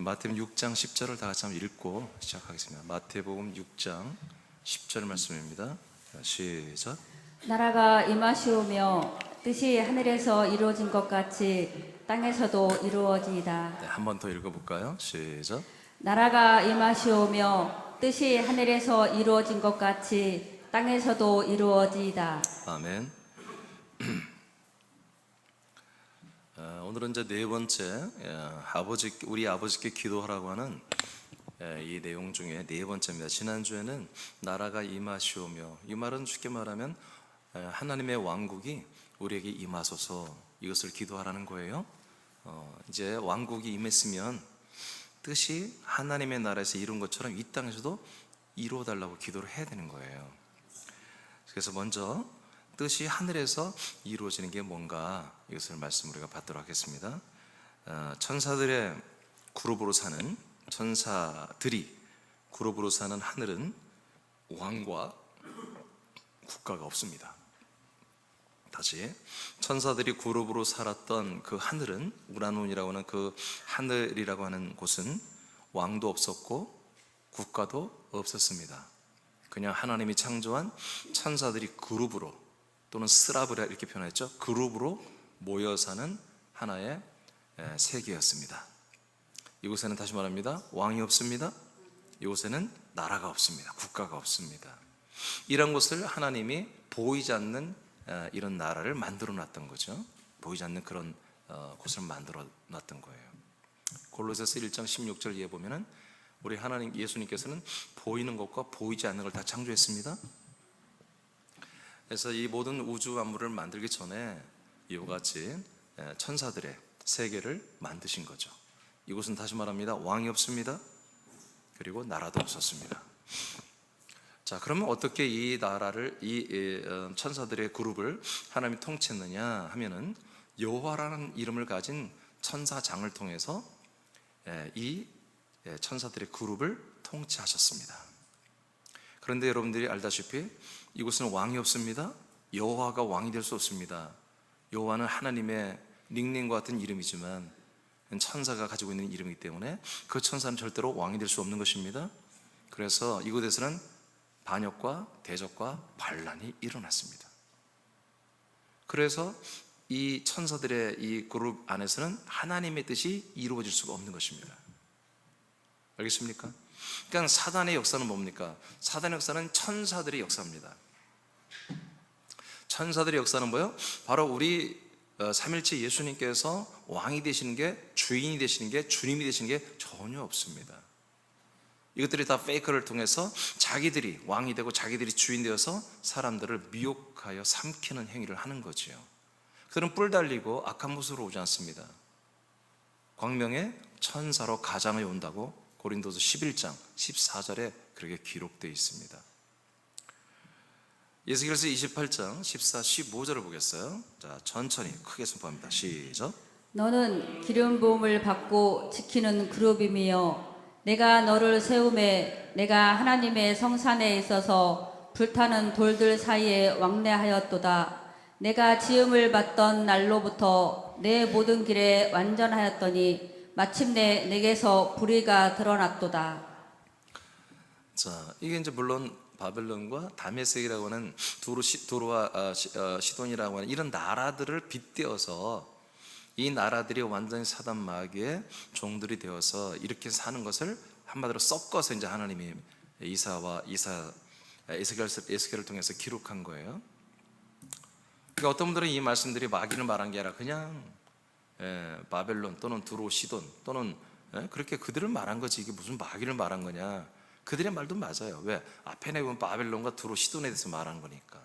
마태복음 6장 10절을 다 같이 한번 읽고 시작하겠습니다. 마태복음 6장 10절 말씀입니다. 시작. 나라가 임하시오며 뜻이 하늘에서 이루어진 것 같이 땅에서도 이루어지이다. 네, 한 번 더 읽어볼까요? 시작. 나라가 임하시오며 뜻이 하늘에서 이루어진 것 같이 땅에서도 이루어지이다. 아멘. 오늘은 이제 네 번째 우리 아버지께 기도하라고 하는 이 내용 중에 네 번째입니다. 지난주에는 나라가 임하시오며, 이 말은 쉽게 말하면 하나님의 왕국이 우리에게 임하소서, 이것을 기도하라는 거예요. 이제 왕국이 임했으면 뜻이 하나님의 나라에서 이룬 것처럼 이 땅에서도 이루어 달라고 기도를 해야 되는 거예요. 그래서 먼저 뜻이 하늘에서 이루어지는 게 뭔가, 이것을 말씀 우리가 받도록 하겠습니다. 천사들의 그룹으로 사는, 천사들이 그룹으로 사는 하늘은 왕과 국가가 없습니다. 다시, 천사들이 그룹으로 살았던 그 하늘은, 우라논이라고 하는 그 하늘이라고 하는 곳은 왕도 없었고 국가도 없었습니다. 그냥 하나님이 창조한 천사들이 그룹으로, 또는 스라브라 이렇게 표현했죠. 그룹으로 모여 사는 하나의 세계였습니다. 이곳에는, 다시 말합니다, 왕이 없습니다. 이곳에는 나라가 없습니다. 국가가 없습니다. 이런 것을 하나님이 보이지 않는 이런 나라를 만들어 놨던 거죠. 보이지 않는 그런 곳을 만들어 놨던 거예요. 골로새서 1장 16절에 보면은 우리 하나님 예수님께서는 보이는 것과 보이지 않는 걸 다 창조했습니다. 그래서 이 모든 우주 만물을 만들기 전에 이와 같이 천사들의 세계를 만드신 거죠. 이곳은, 다시 말합니다, 왕이 없습니다. 그리고 나라도 없었습니다. 자, 그러면 어떻게 이 나라를, 이 천사들의 그룹을 하나님이 통치했느냐 하면은, 여호와라는 이름을 가진 천사장을 통해서 이 천사들의 그룹을 통치하셨습니다. 그런데 여러분들이 알다시피 이곳은 왕이 없습니다. 여호와가 왕이 될 수 없습니다. 여호와는 하나님의 닉네임과 같은 이름이지만 천사가 가지고 있는 이름이기 때문에 그 천사는 절대로 왕이 될 수 없는 것입니다. 그래서 이곳에서는 반역과 대적과 반란이 일어났습니다. 그래서 이 천사들의 이 그룹 안에서는 하나님의 뜻이 이루어질 수가 없는 것입니다. 알겠습니까? 그러니까 사단의 역사는 뭡니까? 사단의 역사는 천사들의 역사입니다. 천사들의 역사는 뭐예요? 바로 우리 삼일체 예수님께서 왕이 되시는 게, 주인이 되시는 게, 주님이 되시는 게 전혀 없습니다. 이것들이 다 페이크를 통해서 자기들이 왕이 되고 자기들이 주인 되어서 사람들을 미혹하여 삼키는 행위를 하는 거지요. 그들은 뿔 달리고 악한 모습으로 오지 않습니다. 광명의 천사로 가장에 온다고 고린도서 11장 14절에 그렇게 기록되어 있습니다. 에스겔서 28장 14, 15절을 보겠어요. 자, 천천히 크게 선포합니다. 시작. 너는 기름 부음을 받고 지키는 그룹이며 내가 너를 세우매 내가 하나님의 성산에 있어서 불타는 돌들 사이에 왕래하였도다. 내가 지음을 받던 날로부터 내 모든 길에 완전하였더니 마침내 내게서 불의가 드러났도다. 자, 이게 이제 물론 바벨론과 다메섹이라고 하는 두로와 시돈이라고 하는 이런 나라들을 빗대어서 이 나라들이 완전히 사단 마귀의 종들이 되어서 이렇게 사는 것을 한마디로 섞어서 이제 하나님이 에스겔을 통해서 기록한 거예요. 그러니까 어떤 분들은 이 말씀들이 마귀를 말한 게 아니라 그냥 바벨론 또는 두로 시돈 또는 그렇게 그들을 말한 거지, 이게 무슨 마귀를 말한 거냐. 그들의 말도 맞아요. 왜? 앞에 내보면 바벨론과 두로 시돈에 대해서 말한 거니까.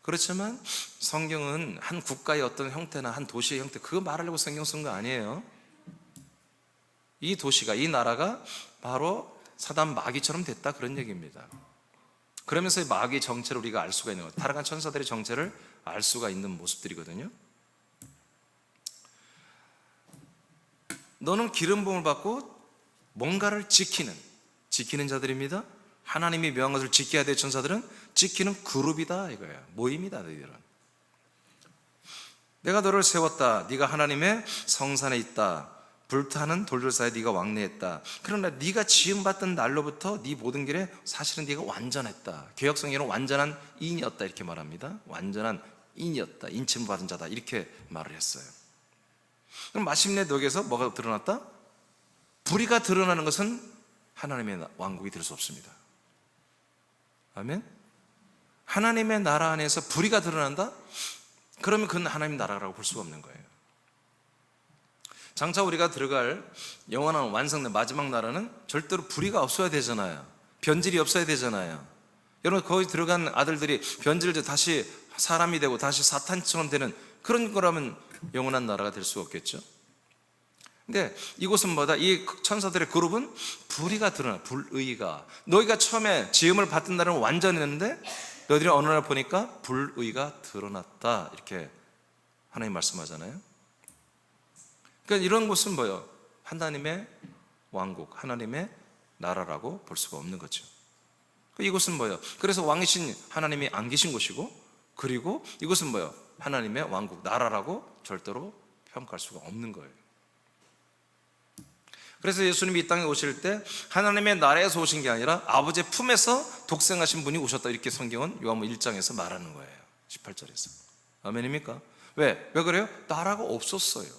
그렇지만 성경은 한 국가의 어떤 형태나 한 도시의 형태, 그거 말하려고 성경 쓴 거 아니에요. 이 도시가, 이 나라가 바로 사단 마귀처럼 됐다, 그런 얘기입니다. 그러면서 마귀의 정체를 우리가 알 수가 있는 거예요. 타락한 천사들의 정체를 알 수가 있는 모습들이거든요. 너는 기름 부음을 받고 뭔가를 지키는 자들입니다. 하나님이 명한 것을 지켜야 될 천사들은 지키는 그룹이다, 이거예요. 모임이다, 너희들은. 내가 너를 세웠다. 네가 하나님의 성산에 있다. 불타는 돌들 사이에 네가 왕래했다. 그러나 네가 지음받던 날로부터 네 모든 길에 사실은 네가 완전했다. 개역성에는 완전한 인이었다 이렇게 말합니다. 완전한 인이었다. 인침 받은 자다 이렇게 말을 했어요. 그럼 마침내 너에게서 뭐가 드러났다? 불의가 드러나는 것은 하나님의 왕국이 될 수 없습니다. 아멘. 하나님의 나라 안에서 불의가 드러난다? 그러면 그건 하나님 나라라고 볼 수가 없는 거예요. 장차 우리가 들어갈 영원한 완성된 마지막 나라는 절대로 불의가 없어야 되잖아요. 변질이 없어야 되잖아요. 여러분 거기 들어간 아들들이 변질돼 다시 사람이 되고 다시 사탄처럼 되는 그런 거라면 영원한 나라가 될 수 없겠죠. 근데 이곳은 뭐다? 이 천사들의 그룹은 불의가 드러나. 불의가. 너희가 처음에 지음을 받던 날은 완전했는데 너희들이 어느 날 보니까 불의가 드러났다 이렇게 하나님 말씀하잖아요. 그러니까 이런 곳은 뭐예요? 하나님의 왕국, 하나님의 나라라고 볼 수가 없는 거죠. 이곳은 뭐예요? 그래서 왕이신 하나님이 안 계신 곳이고, 그리고 이곳은 뭐예요? 하나님의 왕국, 나라라고 절대로 평가할 수가 없는 거예요. 그래서 예수님이 이 땅에 오실 때 하나님의 나라에서 오신 게 아니라 아버지의 품에서 독생하신 분이 오셨다 이렇게 성경은 요한복음 1장에서 말하는 거예요. 18절에서. 아멘입니까? 왜 그래요? 나라가 없었어요.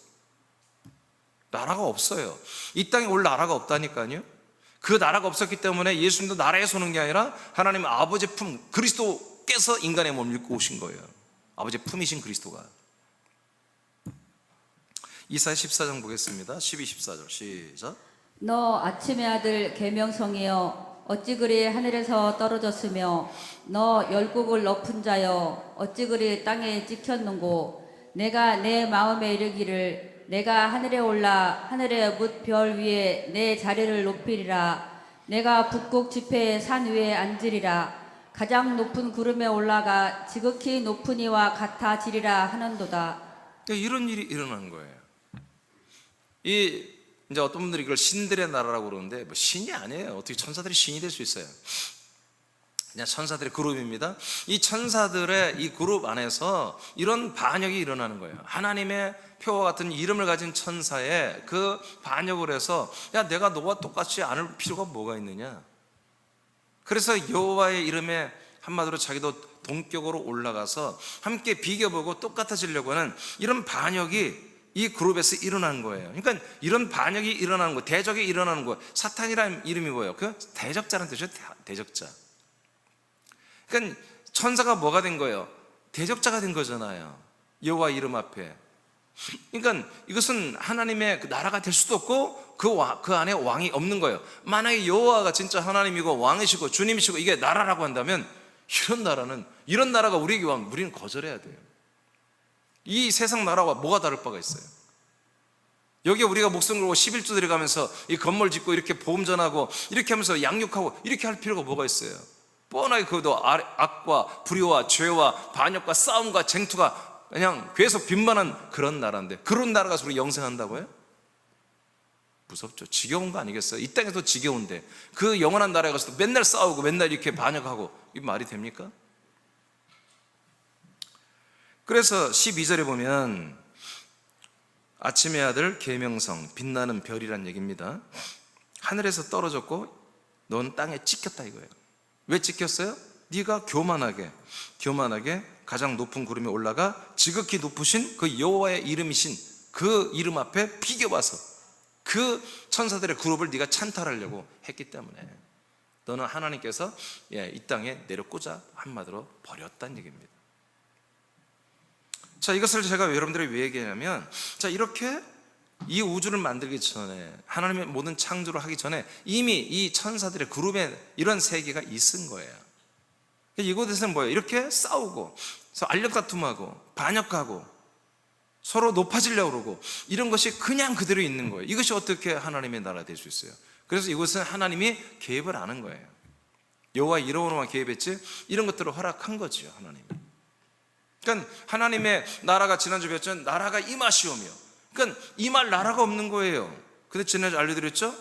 나라가 없어요. 이 땅에 올 나라가 없다니까요. 그 나라가 없었기 때문에 예수님도 나라에서 오는 게 아니라 하나님 아버지의 품, 그리스도께서 인간의 몸을 입고 오신 거예요. 아버지의 품이신 그리스도가. 이사야 14장 보겠습니다. 12, 14절 시작. 너 아침의 아들 계명성이여 어찌 그리 하늘에서 떨어졌으며 너 열국을 높은 자여 어찌 그리 땅에 찍혔는고 내가 내 마음에 이르기를 내가 하늘에 올라 하늘의 뭇별 위에 내 자리를 높이리라. 내가 북극 지폐의 산 위에 앉으리라. 가장 높은 구름에 올라가 지극히 높은 이와 같아지리라 하는도다. 이런 일이 일어나는 거예요. 이제 어떤 분들이 이걸 신들의 나라라고 그러는데 뭐 신이 아니에요. 어떻게 천사들이 신이 될 수 있어요? 그냥 천사들의 그룹입니다. 이 천사들의 이 그룹 안에서 이런 반역이 일어나는 거예요. 하나님의 표와 같은 이름을 가진 천사의 그 반역을 해서 야 내가 너와 똑같이 않을 필요가 뭐가 있느냐. 그래서 여호와의 이름에 한마디로 자기도 동격으로 올라가서 함께 비교보고 똑같아지려고 하는 이런 반역이 이 그룹에서 일어난 거예요. 그러니까 이런 반역이 일어나는 거, 대적이 일어나는 거. 사탄이라는 이름이 뭐예요? 그 대적자라는 뜻이죠. 대적자. 그러니까 천사가 뭐가 된 거예요? 대적자가 된 거잖아요. 여호와 이름 앞에. 그러니까 이것은 하나님의 그 나라가 될 수도 없고 그 안에 왕이 없는 거예요. 만약에 여호와가 진짜 하나님이고 왕이시고 주님이시고 이게 나라라고 한다면 이런 나라가 우리에게 왕, 우리는 거절해야 돼요. 이 세상 나라와 뭐가 다를 바가 있어요? 여기에 우리가 목숨 걸고 11조 들어가면서 이 건물 짓고 이렇게 보험 전하고 이렇게 하면서 양육하고 이렇게 할 필요가 뭐가 있어요? 뻔하게 그것도 악과 불의와 죄와 반역과 싸움과 쟁투가 그냥 계속 빈번한 그런 나라인데 그런 나라가 우리 영생한다고요? 무섭죠. 지겨운 거 아니겠어요? 이 땅에도 지겨운데 그 영원한 나라에 가서도 맨날 싸우고 맨날 이렇게 반역하고 이 말이 됩니까? 그래서 12절에 보면 아침의 아들 계명성 빛나는 별이란 얘기입니다. 하늘에서 떨어졌고 넌 땅에 찍혔다 이거예요. 왜 찍혔어요? 네가 교만하게 가장 높은 구름에 올라가 지극히 높으신 그 여호와의 이름이신 그 이름 앞에 비겨봐서 그 천사들의 그룹을 네가 찬탈하려고 했기 때문에 너는 하나님께서 이 땅에 내렸고자 한마디로 버렸다는 얘기입니다. 자, 이것을 제가 여러분들에게 왜 얘기하냐면 자, 이렇게 이 우주를 만들기 전에 하나님의 모든 창조를 하기 전에 이미 이 천사들의 그룹에 이런 세계가 있은 거예요. 이곳에서는 뭐예요? 이렇게 싸우고 알력다툼하고 반역하고 서로 높아지려고 그러고 이런 것이 그냥 그대로 있는 거예요. 이것이 어떻게 하나님의 나라가 될 수 있어요? 그래서 이곳은 하나님이 개입을 안 한 거예요. 여호와 이름으로만 개입했지 이런 것들을 허락한 거죠, 하나님이. 그러니까 하나님의 나라가 지난주 배웠죠. 나라가 임하시오며. 그러니까 임할 나라가 없는 거예요. 근데 지난주 알려드렸죠.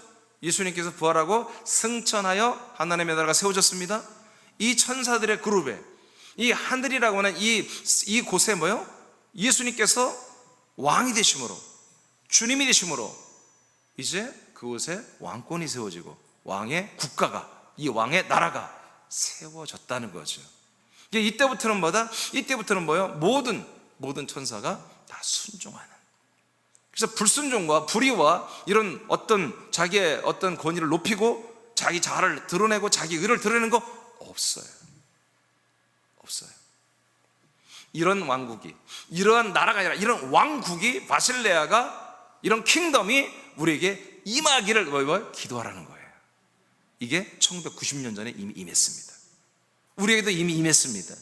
예수님께서 부활하고 승천하여 하나님의 나라가 세워졌습니다. 이 천사들의 그룹에 이 하늘이라고 하는 이 곳에 뭐요? 예수님께서 왕이 되심으로 주님이 되심으로 이제 그곳에 왕권이 세워지고 왕의 국가가, 이 왕의 나라가 세워졌다는 거죠. 이때부터는 뭐다? 이때부터는 뭐예요? 모든 천사가 다 순종하는. 그래서 불순종과 불의와 이런 어떤 자기의 어떤 권위를 높이고 자기 자아를 드러내고 자기 의를 드러내는 거 없어요. 없어요. 이런 왕국이, 이러한 나라가 아니라 이런 왕국이, 바실레아가, 이런 킹덤이 우리에게 임하기를 기도하라는 거예요. 이게 1990년 전에 이미 임했습니다. 우리에게도 이미 임했습니다.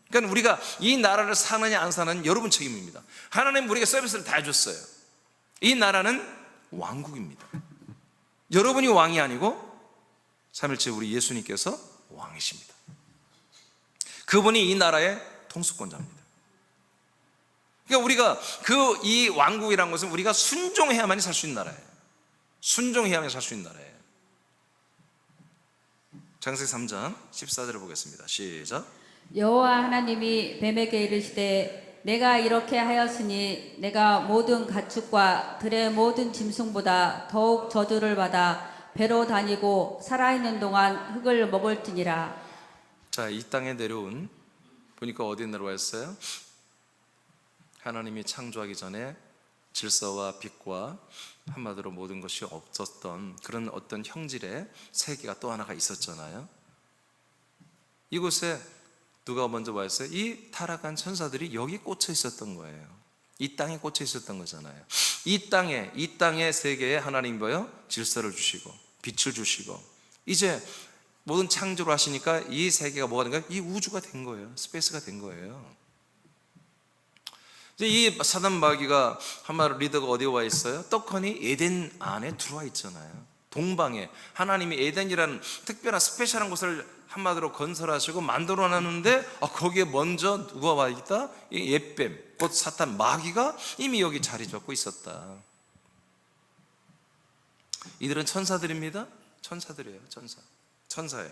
그러니까 우리가 이 나라를 사느냐 안 사느냐 여러분 책임입니다. 하나님 우리에게 서비스를 다 해줬어요. 이 나라는 왕국입니다. 여러분이 왕이 아니고 3일째 우리 예수님께서 왕이십니다. 그분이 이 나라의 통수권자입니다. 그러니까 우리가 이 왕국이라는 것은 우리가 순종해야만이 살 수 있는 나라예요. 순종해야만이 살 수 있는 나라예요. 창세기 3장 14절을 보겠습니다. 시작. 여호와 하나님이 뱀에게 이르시되 내가 이렇게 하였으니 내가 모든 가축과 들의 모든 짐승보다 더욱 저주를 받아 배로 다니고 살아있는 동안 흙을 먹을지니라. 자, 이 땅에 내려온, 보니까 어디 내려와 있어요? 하나님이 창조하기 전에 질서와 빛과 한마디로 모든 것이 없었던 그런 어떤 형질의 세계가 또 하나가 있었잖아요. 이곳에 누가 먼저 와 있어요? 이 타락한 천사들이 여기 꽂혀 있었던 거예요. 이 땅에 꽂혀 있었던 거잖아요. 이 땅의 세계에 하나님 뭐요? 질서를 주시고 빛을 주시고 이제 모든 창조를 하시니까 이 세계가 뭐가 된 거예요? 이 우주가 된 거예요. 스페이스가 된 거예요. 이제 이 사단 마귀가 한마디로 리더가 어디에 와 있어요? 떡하니 에덴 안에 들어와 있잖아요. 동방에 하나님이 에덴이라는 특별한 스페셜한 곳을 한마디로 건설하시고 만들어 놨는데 거기에 먼저 누가 와 있다? 이 옛뱀, 곧 사탄 마귀가 이미 여기 자리 잡고 있었다. 이들은 천사들입니다. 천사들이에요. 천사예요.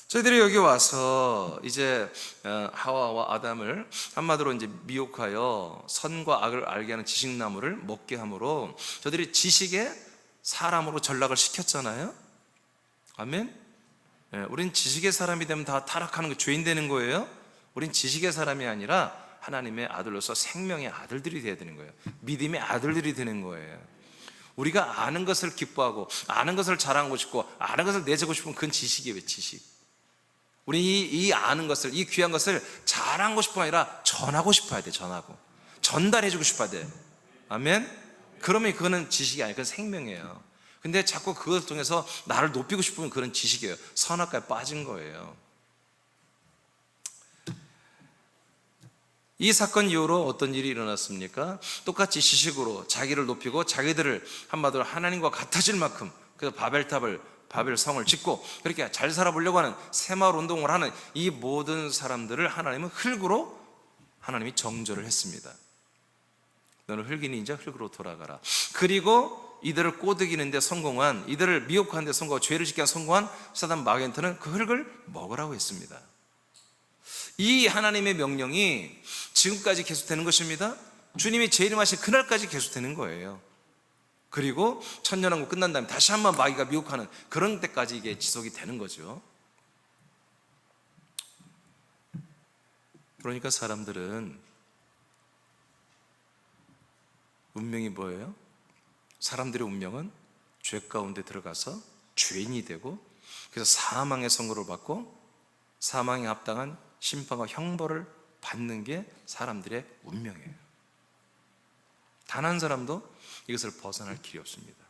저희들이 여기 와서 이제 하와와 아담을 한마디로 이제 미혹하여 선과 악을 알게 하는 지식나무를 먹게 함으로 저들이 지식의 사람으로 전락을 시켰잖아요. 아멘. 우린 지식의 사람이 되면 다 타락하는 거 죄인 되는 거예요. 우린 지식의 사람이 아니라 하나님의 아들로서 생명의 아들들이 되어야 되는 거예요. 믿음의 아들들이 되는 거예요. 우리가 아는 것을 기뻐하고 아는 것을 자랑하고 싶고 아는 것을 내세우고 싶으면 그건 지식이에요. 지식. 우리 이 아는 것을, 이 귀한 것을 자랑하고 싶은 게 아니라 전하고 싶어야 돼. 전하고 전달해주고 싶어야 돼. 아멘. 그러면 그거는 지식이 아니에요. 그건 생명이에요. 근데 자꾸 그것을 통해서 나를 높이고 싶으면 그런 지식이에요. 선악과에 빠진 거예요. 이 사건 이후로 어떤 일이 일어났습니까? 똑같이 지식으로 자기를 높이고 자기들을 한마디로 하나님과 같아질 만큼 그래서 바벨 성을 짓고 그렇게 잘 살아보려고 하는 새마을 운동을 하는 이 모든 사람들을 하나님은 흙으로 하나님이 정죄를 했습니다. 너는 흙이니 이제 흙으로 돌아가라. 그리고 이들을 꼬드기는데 성공한, 이들을 미혹하는 데 성공하고 죄를 짓게 한 성공한 사단 마귀한테는 그 흙을 먹으라고 했습니다. 이 하나님의 명령이 지금까지 계속되는 것입니다. 주님이 재림하신 그날까지 계속되는 거예요. 그리고 천년왕국 끝난 다음에 다시 한번 마귀가 미혹하는 그런 때까지 이게 지속이 되는 거죠. 그러니까 사람들은 운명이 뭐예요? 사람들의 운명은 죄 가운데 들어가서 죄인이 되고 그래서 사망의 선고를 받고 사망에 합당한 심판과 형벌을 받는 게 사람들의 운명이에요. 단 한 사람도 이것을 벗어날 길이 없습니다.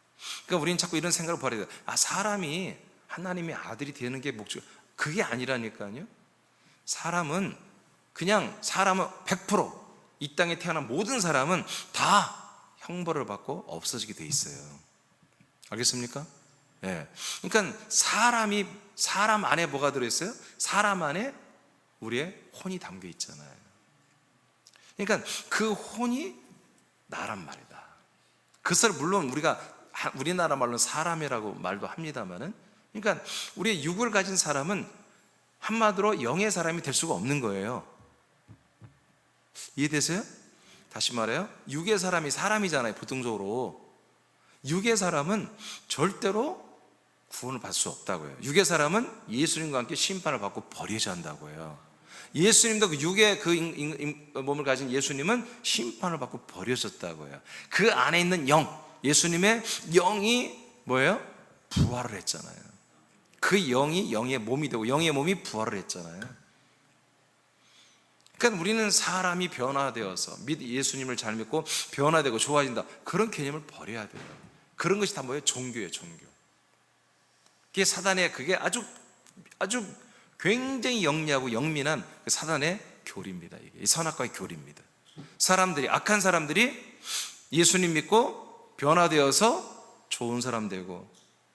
그러니까 우리는 자꾸 이런 생각을 버려야 돼요. 사람이 하나님의 아들이 되는 게 목적. 그게 아니라니까요. 사람은 100% 이 땅에 태어난 모든 사람은 다 형벌을 받고 없어지게 돼 있어요. 알겠습니까? 네. 그러니까 사람 안에 뭐가 들어있어요? 사람 안에 우리의 혼이 담겨 있잖아요. 그러니까 그 혼이 나란 말이다. 그것을 물론 우리나라 말로는 사람이라고 말도 합니다만은, 그러니까 우리의 육을 가진 사람은 한마디로 영의 사람이 될 수가 없는 거예요. 이해되세요? 다시 말해요, 육의 사람이 사람이잖아요. 보통적으로 육의 사람은 절대로 구원을 받을 수 없다고요. 육의 사람은 예수님과 함께 심판을 받고 버려져야 한다고요. 예수님도 그 육의 몸을 가진 예수님은 심판을 받고 버려졌다고요. 그 안에 있는 영, 예수님의 영이 뭐예요? 부활을 했잖아요. 그 영이 영의 몸이 되고 영의 몸이 부활을 했잖아요. 그러니까 우리는 사람이 변화되어서 예수님을 잘 믿고 변화되고 좋아진다, 그런 개념을 버려야 돼요. 그런 것이 다 뭐예요? 종교예요, 종교. 그게 사단의, 그게 아주 굉장히 영리하고 영민한 사단의 교리입니다. 이게 선악과의 교리입니다. 사람들이, 악한 사람들이 예수님 믿고 변화되어서 좋은 사람 되고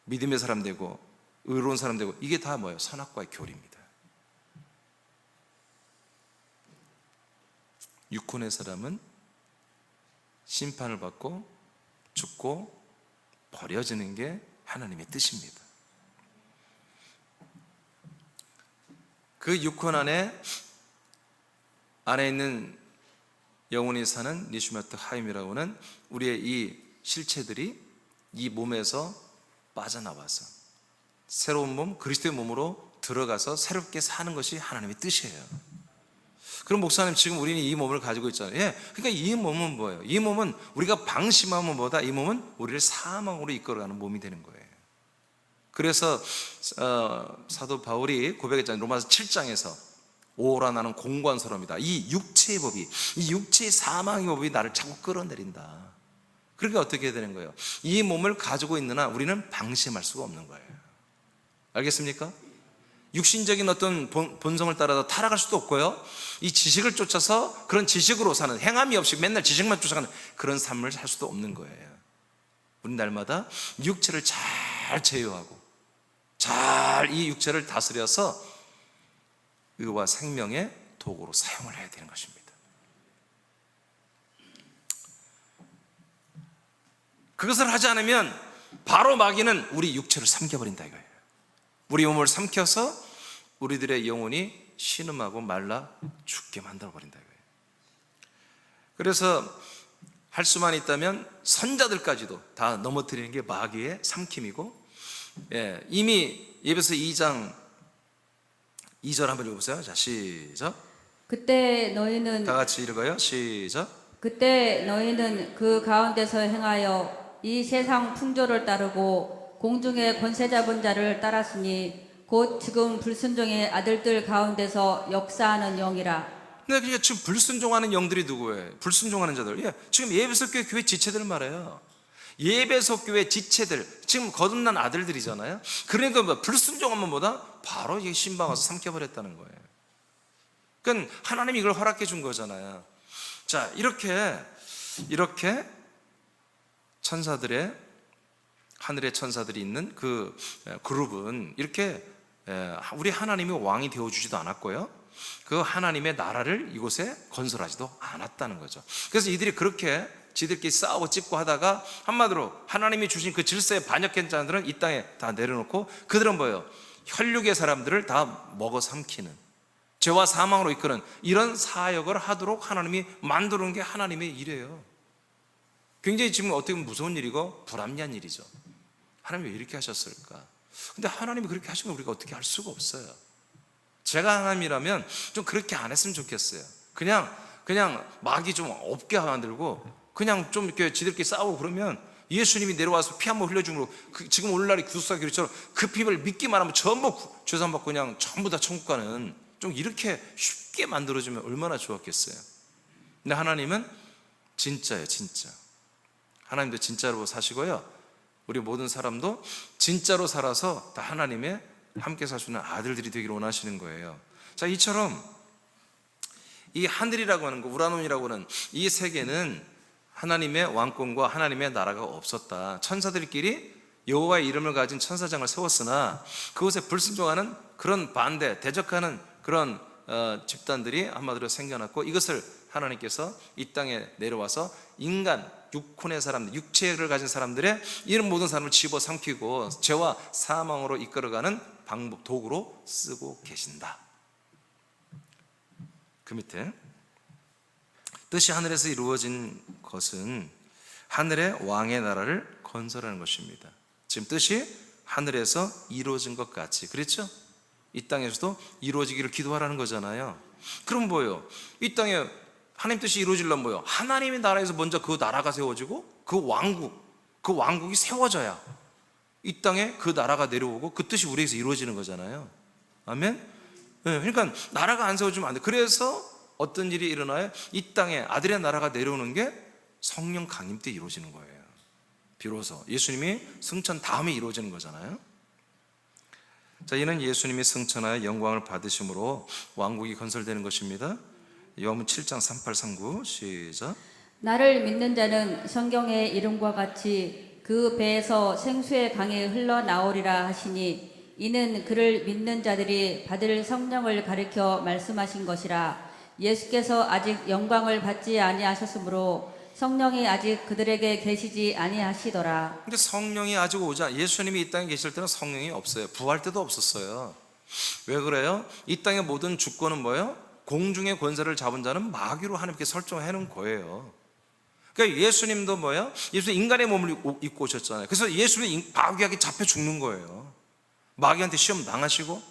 믿음의 사람 되고 의로운 사람 되고, 이게 다 뭐예요? 선악과의 교리입니다. 육혼의 사람은 심판을 받고 죽고 버려지는 게 하나님의 뜻입니다. 그 육혼 안에 있는 영혼이 사는 니슈마트 하임이라고는 우리의 이 실체들이 이 몸에서 빠져나와서 새로운 몸, 그리스도의 몸으로 들어가서 새롭게 사는 것이 하나님의 뜻이에요. 그럼 목사님, 지금 우리는 이 몸을 가지고 있잖아요. 예, 그러니까 이 몸은 뭐예요? 이 몸은 우리가 방심하면 뭐다? 이 몸은 우리를 사망으로 이끌어가는 몸이 되는 거예요. 그래서 사도 바울이 고백했잖아요. 로마서 7장에서 오라 나는 공관스러움이다. 이 육체의 법이, 이 육체의 사망의 법이 나를 자꾸 끌어내린다. 그러니까 어떻게 해야 되는 거예요? 이 몸을 가지고 있는 한 우리는 방심할 수가 없는 거예요. 알겠습니까? 육신적인 어떤 본성을 따라서 타락할 수도 없고요, 이 지식을 쫓아서 그런 지식으로 사는, 행함이 없이 맨날 지식만 쫓아가는 그런 삶을 살 수도 없는 거예요. 우리 날마다 육체를 잘 제어하고 잘 이 육체를 다스려서 의와 생명의 도구로 사용을 해야 되는 것입니다. 그것을 하지 않으면 바로 마귀는 우리 육체를 삼켜버린다 이거예요. 우리 몸을 삼켜서 우리들의 영혼이 신음하고 말라 죽게 만들어버린다 이거예요. 그래서 할 수만 있다면 선자들까지도 다 넘어뜨리는 게 마귀의 삼킴이고, 예, 이미 에베소 2장 2절 한번 읽어보세요. 자, 시작. 그때 너희는 다 같이 읽어요. 시작. 그때 너희는 그 가운데서 행하여 이 세상 풍조를 따르고 공중의 권세 잡은 자를 따랐으니 곧 지금 불순종의 아들들 가운데서 역사하는 영이라. 근데 그러니까 지금 불순종하는 영들이 누구예요? 불순종하는 자들. 예, 지금 예배소 교회 지체들 말해요. 예배소 교회 지체들, 지금 거듭난 아들들이잖아요. 그러니까 뭐 불순종하면 뭐다? 바로 이게 신방 와서 삼켜버렸다는 거예요. 그러니까 하나님이 이걸 허락해 준 거잖아요. 자, 이렇게 천사들의, 하늘의 천사들이 있는 그 그룹은 이렇게 우리 하나님이 왕이 되어주지도 않았고요, 그 하나님의 나라를 이곳에 건설하지도 않았다는 거죠. 그래서 이들이 그렇게 지들끼리 싸우고 찢고 하다가 한마디로 하나님이 주신 그 질서에 반역한 자들은 이 땅에 다 내려놓고, 그들은 뭐예요? 혈육의 사람들을 다 먹어 삼키는, 죄와 사망으로 이끄는 이런 사역을 하도록 하나님이 만드는 게 하나님의 일이에요. 굉장히 지금 어떻게 보면 무서운 일이고 불합리한 일이죠. 하나님이 왜 이렇게 하셨을까? 근데 하나님이 그렇게 하시면 우리가 어떻게 할 수가 없어요. 제가 하나님이라면 좀 그렇게 안 했으면 좋겠어요. 그냥 마귀 좀 없게 만들고 그냥 좀 이렇게 지들끼리 싸우고 그러면 예수님이 내려와서 피 한 번 흘려줌으로 지금 오늘날의 구속사 교리처럼 그 피를 믿기만 하면 전부 죄산 받고 그냥 전부 다 천국 가는, 좀 이렇게 쉽게 만들어주면 얼마나 좋았겠어요. 근데 하나님은 진짜예요, 진짜. 하나님도 진짜로 사시고요, 우리 모든 사람도 진짜로 살아서 다 하나님의 함께 살 수 있는 아들들이 되기를 원하시는 거예요. 자, 이처럼 이 하늘이라고 하는 거, 우라논이라고 하는 이 세계는 하나님의 왕권과 하나님의 나라가 없었다. 천사들끼리 여호와의 이름을 가진 천사장을 세웠으나 그곳에 불순종하는 그런 반대, 대적하는 그런 집단들이 한마디로 생겨났고, 이것을 하나님께서 이 땅에 내려와서 인간, 육혼의 사람들, 육체를 가진 사람들의 이런 모든 사람을 집어삼키고 죄와 사망으로 이끌어가는 방법, 도구로 쓰고 계신다. 그 밑에 뜻이 하늘에서 이루어진 것은 하늘의 왕의 나라를 건설하는 것입니다. 지금 뜻이 하늘에서 이루어진 것 같이, 그렇죠? 이 땅에서도 이루어지기를 기도하라는 거잖아요. 그럼 뭐예요? 이 땅에 하나님 뜻이 이루어지려면 뭐예요? 하나님의 나라에서 먼저 그 나라가 세워지고 그 왕국이 세워져야 이 땅에 그 나라가 내려오고 그 뜻이 우리에게서 이루어지는 거잖아요. 아멘? 네, 그러니까 나라가 안 세워지면 안 돼. 그래서 어떤 일이 일어나요? 이 땅에 아들의 나라가 내려오는 게 성령 강림 때 이루어지는 거예요. 비로소 예수님이 승천 다음에 이루어지는 거잖아요. 자, 이는 예수님이 승천하여 영광을 받으심으로 왕국이 건설되는 것입니다. 요한복음 7장 38, 39 시작. 나를 믿는 자는 성경의 이름과 같이 그 배에서 생수의 강이 흘러나오리라 하시니 이는 그를 믿는 자들이 받을 성령을 가리켜 말씀하신 것이라. 예수께서 아직 영광을 받지 아니하셨으므로 성령이 아직 그들에게 계시지 아니하시더라. 근데 성령이 아직 오자, 예수님이 이 땅에 계실 때는 성령이 없어요. 부활 때도 없었어요. 왜 그래요? 이 땅의 모든 주권은 뭐예요? 공중의 권세를 잡은 자는 마귀로 하나님께 설정해 놓은 거예요. 그러니까 예수님도 뭐예요? 예수 인간의 몸을 입고 오셨잖아요. 그래서 예수님이 마귀에게 잡혀 죽는 거예요. 마귀한테 시험 당하시고,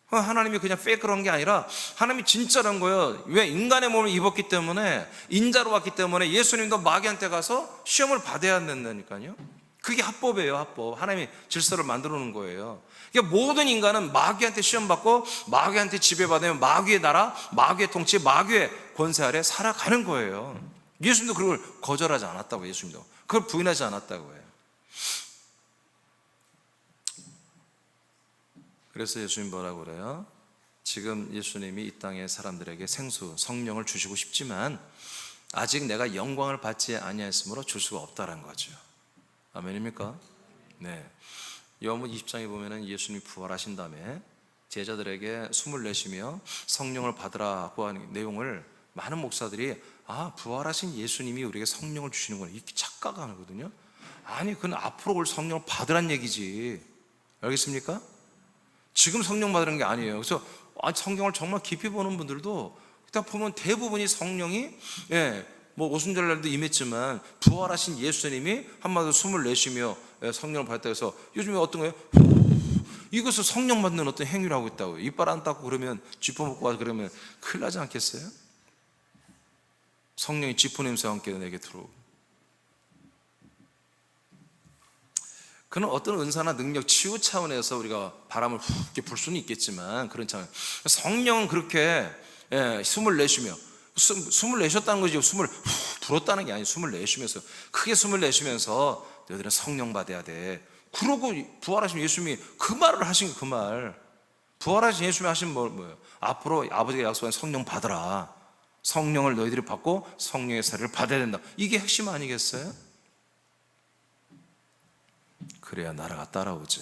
하나님이 그냥 페이크로 한 게 아니라 하나님이 진짜란 거예요. 왜? 인간의 몸을 입었기 때문에, 인자로 왔기 때문에 예수님도 마귀한테 가서 시험을 받아야 된다니까요. 그게 합법이에요. 합법. 하나님이 질서를 만들어 놓은 거예요. 그러니까 모든 인간은 마귀한테 시험 받고 마귀한테 지배받으면 마귀의 나라, 마귀의 통치, 마귀의 권세 아래 살아가는 거예요. 예수님도 그걸 거절하지 않았다고. 예수님도 그걸 부인하지 않았다고 해요. 그래서 예수님 뭐라고 그래요? 지금 예수님이 이 땅의 사람들에게 생수, 성령을 주시고 싶지만 아직 내가 영광을 받지 아니하였으므로 줄 수가 없다는 거죠. 아멘입니까? 네. 요한복음 20장에 보면은 예수님이 부활하신 다음에 제자들에게 숨을 내쉬며 성령을 받으라고 하는 내용을 많은 목사들이 부활하신 예수님이 우리에게 성령을 주시는구나 이렇게 착각하거든요. 아니, 그건 앞으로 올 성령을 받으란 얘기지. 알겠습니까? 지금 성령 받으라는 게 아니에요. 그래서 성경을 정말 깊이 보는 분들도 딱 보면 대부분이 성령이 뭐 오순절날도 임했지만 부활하신 예수님이 한마디로 숨을 내쉬며 성령을 받았다 해서 요즘에 어떤 거예요? 이것을 성령 받는 어떤 행위를 하고 있다고요. 이빨 안 닦고 그러면 쥐포 먹고 와서 그러면 큰일 나지 않겠어요? 성령이 쥐포 냄새와 함께 내게 들어오고, 그는 어떤 은사나 능력, 치유 차원에서 우리가 바람을 훅 불 수는 있겠지만 그런 차원. 성령은 그렇게 숨을 내쉬며, 숨을 내셨다는 거지 숨을 훅 불었다는 게 아니에요. 숨을 내쉬면서, 크게 숨을 내쉬면서 너희들은 성령 받아야 돼. 그러고 부활하신 예수님이 그 말을 하신 그 말. 부활하신 예수님이 하신 뭐예요? 앞으로 아버지가 약속한 성령 받으라. 성령을 너희들이 받고 성령의 세례를 받아야 된다. 이게 핵심 아니겠어요? 그래야 나라가 따라오죠.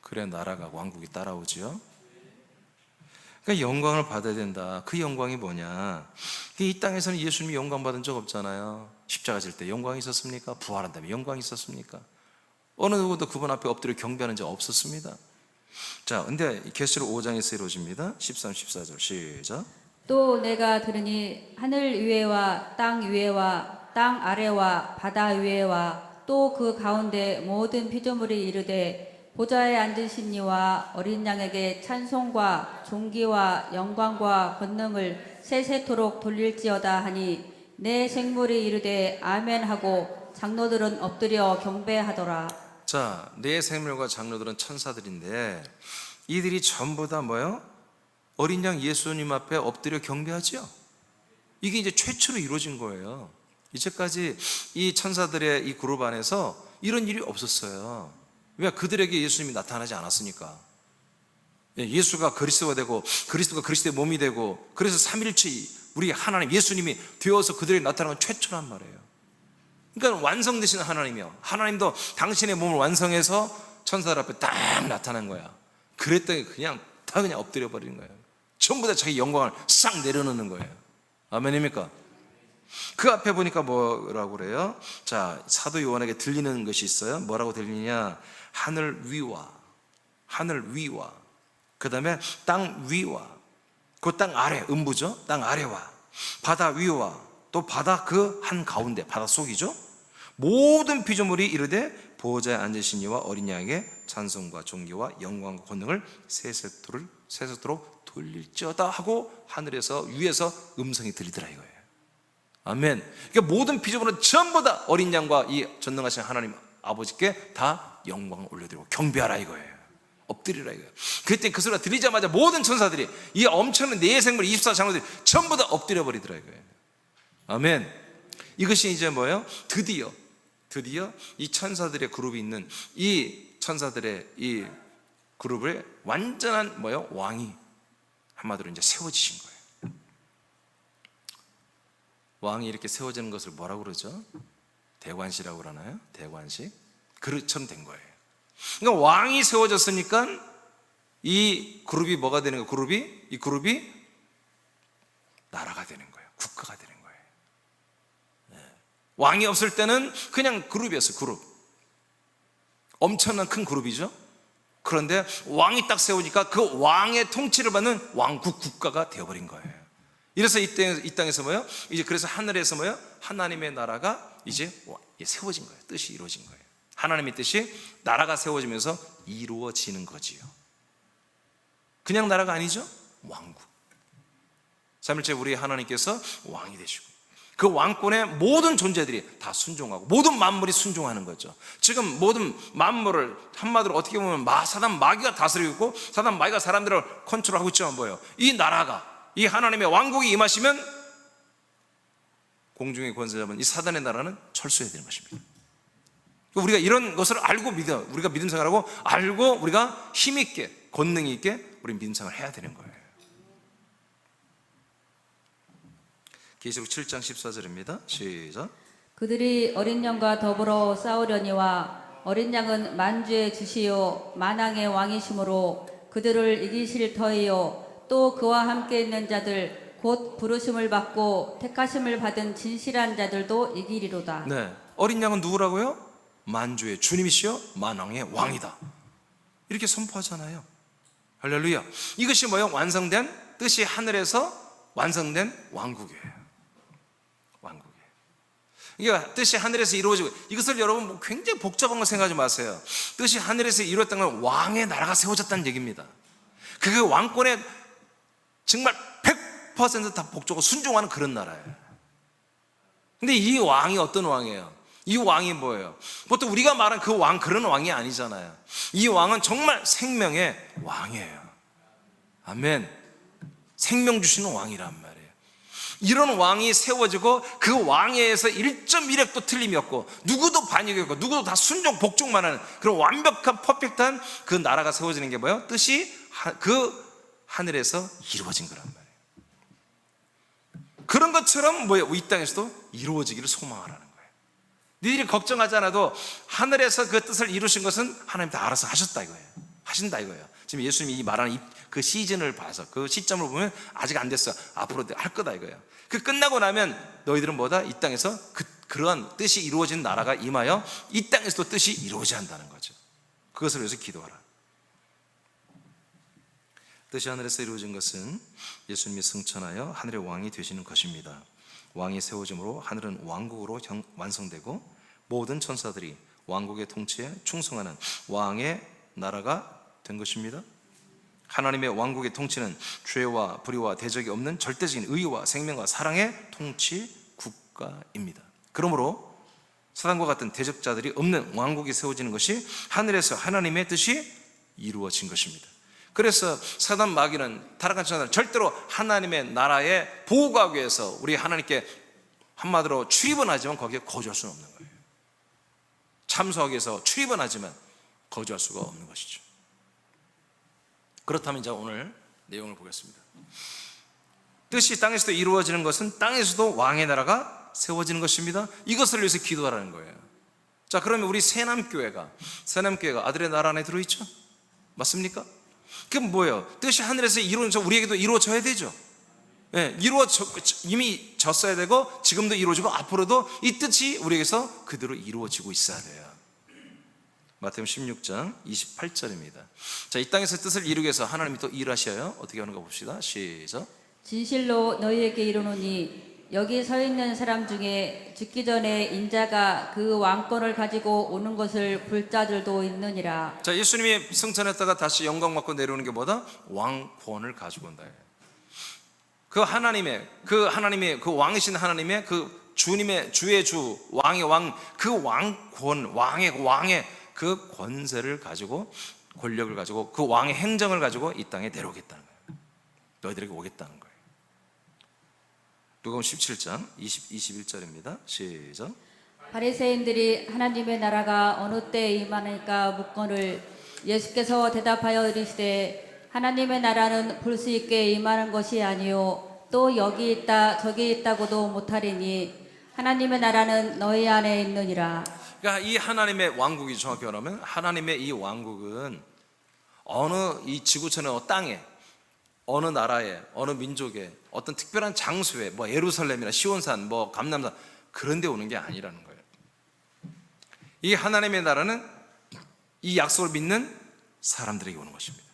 그래야 나라가 왕국이 따라오죠. 그러니까 영광을 받아야 된다. 그 영광이 뭐냐? 이 땅에서는 예수님이 영광 받은 적 없잖아요. 십자가 질 때 영광이 있었습니까? 부활한 다음에 영광이 있었습니까? 어느 누구도 그분 앞에 엎드려 경배하는 적 없었습니다. 자, 근데 계시록 5장에서 이루어집니다. 13, 14절 시작. 또 내가 들으니 하늘 위에와 땅 위에와 땅 아래와 바다 위에와 또 그 가운데 모든 피조물이 이르되 보좌에 앉으신 이와 어린 양에게 찬송과 존귀와 영광과 권능을 세세토록 돌릴지어다 하니 내 생물이 이르되 아멘 하고 장로들은 엎드려 경배하더라. 자, 내 생물과 장로들은 천사들인데 이들이 전부 다 뭐예요? 어린 양 예수님 앞에 엎드려 경배하죠. 이게 이제 최초로 이루어진 거예요. 이제까지 이 천사들의 이 그룹 안에서 이런 일이 없었어요. 왜? 그들에게 예수님이 나타나지 않았으니까. 예수가 그리스도가 되고 그리스도가 그리스도의 몸이 되고 그래서 삼일체 우리 하나님 예수님이 되어서 그들에게 나타나는 건 최초란 말이에요. 그러니까 완성되신 하나님이요. 하나님도 당신의 몸을 완성해서 천사들 앞에 딱 나타난 거야. 그랬더니 그냥 다 그냥 엎드려 버리는 거예요. 전부 다 자기 영광을 싹 내려놓는 거예요. 아멘입니까? 그 앞에 보니까 뭐라고 그래요? 자, 사도 요한에게 들리는 것이 있어요. 뭐라고 들리냐? 하늘 위와 그 다음에 땅 위와 그 땅 아래, 음부죠? 땅 아래와 바다 위와 또 바다 그 한가운데, 바다 속이죠, 모든 피조물이 이르되 보호자에 앉으신 이와 어린 양에게 찬송과 존귀와 영광과 권능을 세세토록 돌릴지어다 하고 하늘에서 위에서 음성이 들리더라 이거예요. 아멘. 그러니까 모든 피조물은 전부 다 어린 양과 이 전능하신 하나님 아버지께 다 영광을 올려드리고 경배하라 이거예요. 엎드리라 이거예요. 그때 그 소리가 들리자마자 모든 천사들이, 이 엄청난 네 생물 24장로들이 전부 다 엎드려 버리더라 이거예요. 아멘. 이것이 이제 뭐예요? 드디어 이 천사들의 그룹이 있는 이 천사들의 이 그룹의 완전한 뭐예요? 왕이 한마디로 이제 세워지신 거예요. 왕이 이렇게 세워지는 것을 뭐라고 그러죠? 대관식이라고 그러나요? 대관식. 그릇처럼 된 거예요. 그러니까 왕이 세워졌으니까 이 그룹이 뭐가 되는 거예요? 이 그룹이 나라가 되는 거예요. 국가가 되는 거예요. 왕이 없을 때는 그냥 그룹이었어요. 그룹. 엄청난 큰 그룹이죠. 그런데 왕이 딱 세우니까 그 왕의 통치를 받는 왕국 국가가 되어버린 거예요. 이래서 이 땅에서 뭐예요? 이제 그래서 하늘에서 뭐예요? 하나님의 나라가 이제 세워진 거예요. 뜻이 이루어진 거예요. 하나님의 뜻이 나라가 세워지면서 이루어지는 거지요. 그냥 나라가 아니죠. 왕국. 3일째 우리 하나님께서 왕이 되시고 그 왕권의 모든 존재들이 다 순종하고 모든 만물이 순종하는 거죠. 지금 모든 만물을 한마디로 어떻게 보면 사단 마귀가 다스리고 있고 사단 마귀가 사람들을 컨트롤하고 있지만 뭐예요? 이 나라가, 이 하나님의 왕국이 임하시면 공중의 권세 잡은 이 사단의 나라는 철수해야 되는 것입니다. 우리가 이런 것을 알고 우리가 믿음 생활하고 알고 우리가 힘있게 권능 있게 우리 믿음 생활을 해야 되는 거예요. 계시록 7장 14절입니다. 시작. 그들이 어린 양과 더불어 싸우려니와 어린 양은 만주의 주시요 만왕의 왕이시므로 그들을 이기실 터이요 또 그와 함께 있는 자들 곧 부르심을 받고 택하심을 받은 진실한 자들도 이기리로다. 네, 어린 양은 누구라고요? 만주의 주님이시요 만왕의 왕이다. 이렇게 선포하잖아요. 할렐루야. 이것이 뭐예요? 완성된 뜻이 하늘에서 완성된 왕국이에요. 이게 뜻이 하늘에서 이루어지고, 이것을 여러분 굉장히 복잡한 거 생각하지 마세요. 뜻이 하늘에서 이루어졌다는 건 왕의 나라가 세워졌다는 얘기입니다. 그게 왕권에 정말 100% 다 복종하고 순종하는 그런 나라예요. 근데 이 왕이 어떤 왕이에요? 이 왕이 뭐예요? 보통 우리가 말한 그 왕, 그런 왕이 아니잖아요. 이 왕은 정말 생명의 왕이에요. 아멘. 생명 주시는 왕이란 말이에요. 이런 왕이 세워지고 그 왕에 의해서 1.1획도 틀림이 없고 누구도 반역이 없고 누구도 다 순종 복종만 하는 그런 완벽한 퍼펙트한 그 나라가 세워지는 게 뭐예요? 뜻이 그 하늘에서 이루어진 거란 말이에요. 그런 것처럼 뭐예요? 이 땅에서도 이루어지기를 소망하라는 거예요. 너희들이 걱정하지 않아도 하늘에서 그 뜻을 이루신 것은 하나님 다 알아서 하셨다 이거예요. 하신다 이거예요. 지금 예수님이 이 말하는 그 시즌을 봐서 그 시점을 보면 아직 안 됐어. 앞으로 할 거다 이거예요. 그 끝나고 나면 너희들은 뭐다? 이 땅에서 그러한 뜻이 이루어진 나라가 임하여 이 땅에서도 뜻이 이루어져야 한다는 거죠. 그것을 위해서 기도하라. 뜻이 하늘에서 이루어진 것은 예수님이 승천하여 하늘의 왕이 되시는 것입니다. 왕이 세워짐으로 하늘은 왕국으로 완성되고 모든 천사들이 왕국의 통치에 충성하는 왕의 나라가 된 것입니다. 하나님의 왕국의 통치는 죄와 불의와 대적이 없는 절대적인 의와 생명과 사랑의 통치 국가입니다. 그러므로 사단과 같은 대적자들이 없는 왕국이 세워지는 것이 하늘에서 하나님의 뜻이 이루어진 것입니다. 그래서 사단 마귀는 타락한 천사는 절대로 하나님의 나라의 보호하기 위해서 우리 하나님께 한마디로 출입은 하지만 거기에 거주할 수는 없는 거예요. 참소하기 위해서 출입은 하지만 거주할 수가 없는 것이죠. 그렇다면 이제 오늘 내용을 보겠습니다. 뜻이 땅에서도 이루어지는 것은 땅에서도 왕의 나라가 세워지는 것입니다. 이것을 위해서 기도하라는 거예요. 자, 그러면 우리 새남교회가 아들의 나라 안에 들어있죠? 맞습니까? 그럼 뭐예요? 뜻이 하늘에서 이루어져 우리에게도 이루어져야 되죠. 네, 이미 졌어야 되고 지금도 이루어지고 앞으로도 이 뜻이 우리에게서 그대로 이루어지고 있어야 돼요. 마태복음 16장 28절입니다. 자, 이 땅에서 뜻을 이루기 위해서 하나님이 또 일하셔요. 어떻게 하는가 봅시다. 시작. 진실로 너희에게 이르노니 여기 서 있는 사람 중에 죽기 전에 인자가 그 왕권을 가지고 오는 것을 볼 자들도 있느니라. 자, 예수님이 승천했다가 다시 영광 받고 내려오는 게 뭐다? 왕권을 가지고 온다. 그 하나님의 그 왕이신 하나님의 그 주님의 주의 주 왕의 왕, 그 왕권, 왕의 그 권세를 가지고, 권력을 가지고, 그 왕의 행정을 가지고 이 땅에 내려오겠다는 거예요. 너희들에게 오겠다는 거예요. 누가복음 17장 21절입니다. 시작. 바리새인들이 하나님의 나라가 어느 때에 임하니까 묻거늘 예수께서 대답하여 이르시되 하나님의 나라는 볼 수 있게 임하는 것이 아니요 또 여기 있다 저기 있다고도 못하리니 하나님의 나라는 너희 안에 있느니라. 그러니까 이 하나님의 왕국이, 정확히 말하면 하나님의 이 왕국은 어느 이 지구촌의 땅에, 어느 나라에, 어느 민족에, 어떤 특별한 장소에, 뭐 예루살렘이나 시온산, 뭐 감람산, 그런 데 오는 게 아니라는 거예요. 이 하나님의 나라는 이 약속을 믿는 사람들에게 오는 것입니다.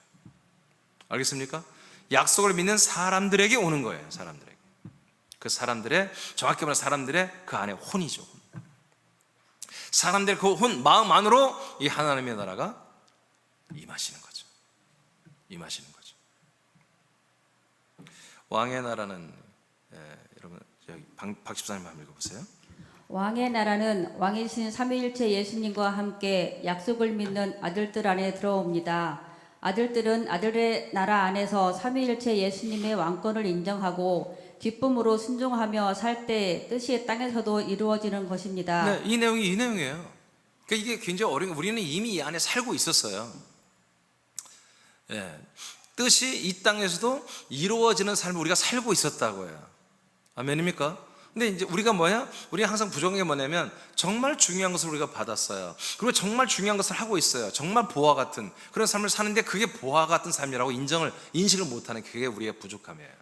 알겠습니까? 약속을 믿는 사람들에게 오는 거예요. 사람들에게. 그 사람들의, 정확히 말하면 사람들의 그 안에 혼이죠. 사람들의 그 혼, 마음 안으로 이 하나님의 나라가 임하시는 거죠. 임하시는 거죠. 왕의 나라는, 여러분 여기 박 집사님 한번 읽어보세요. 왕의 나라는 왕이신 삼위일체 예수님과 함께 약속을 믿는 아들들 안에 들어옵니다. 아들들은 아들의 나라 안에서 삼위일체 예수님의 왕권을 인정하고 기쁨으로 순종하며 살 때 뜻이 땅에서도 이루어지는 것입니다. 네, 이 내용이에요. 그러니까 이게 굉장히 어려운 거. 우리는 이미 이 안에 살고 있었어요. 예, 뜻이 이 땅에서도 이루어지는 삶을 우리가 살고 있었다고요. 아멘입니까? 근데 이제 우리가 우리가 항상 부정한 게 뭐냐면 정말 중요한 것을 우리가 받았어요. 그리고 정말 중요한 것을 하고 있어요. 정말 보화 같은 그런 삶을 사는데 그게 보화 같은 삶이라고 인식을 못하는, 그게 우리의 부족함이에요.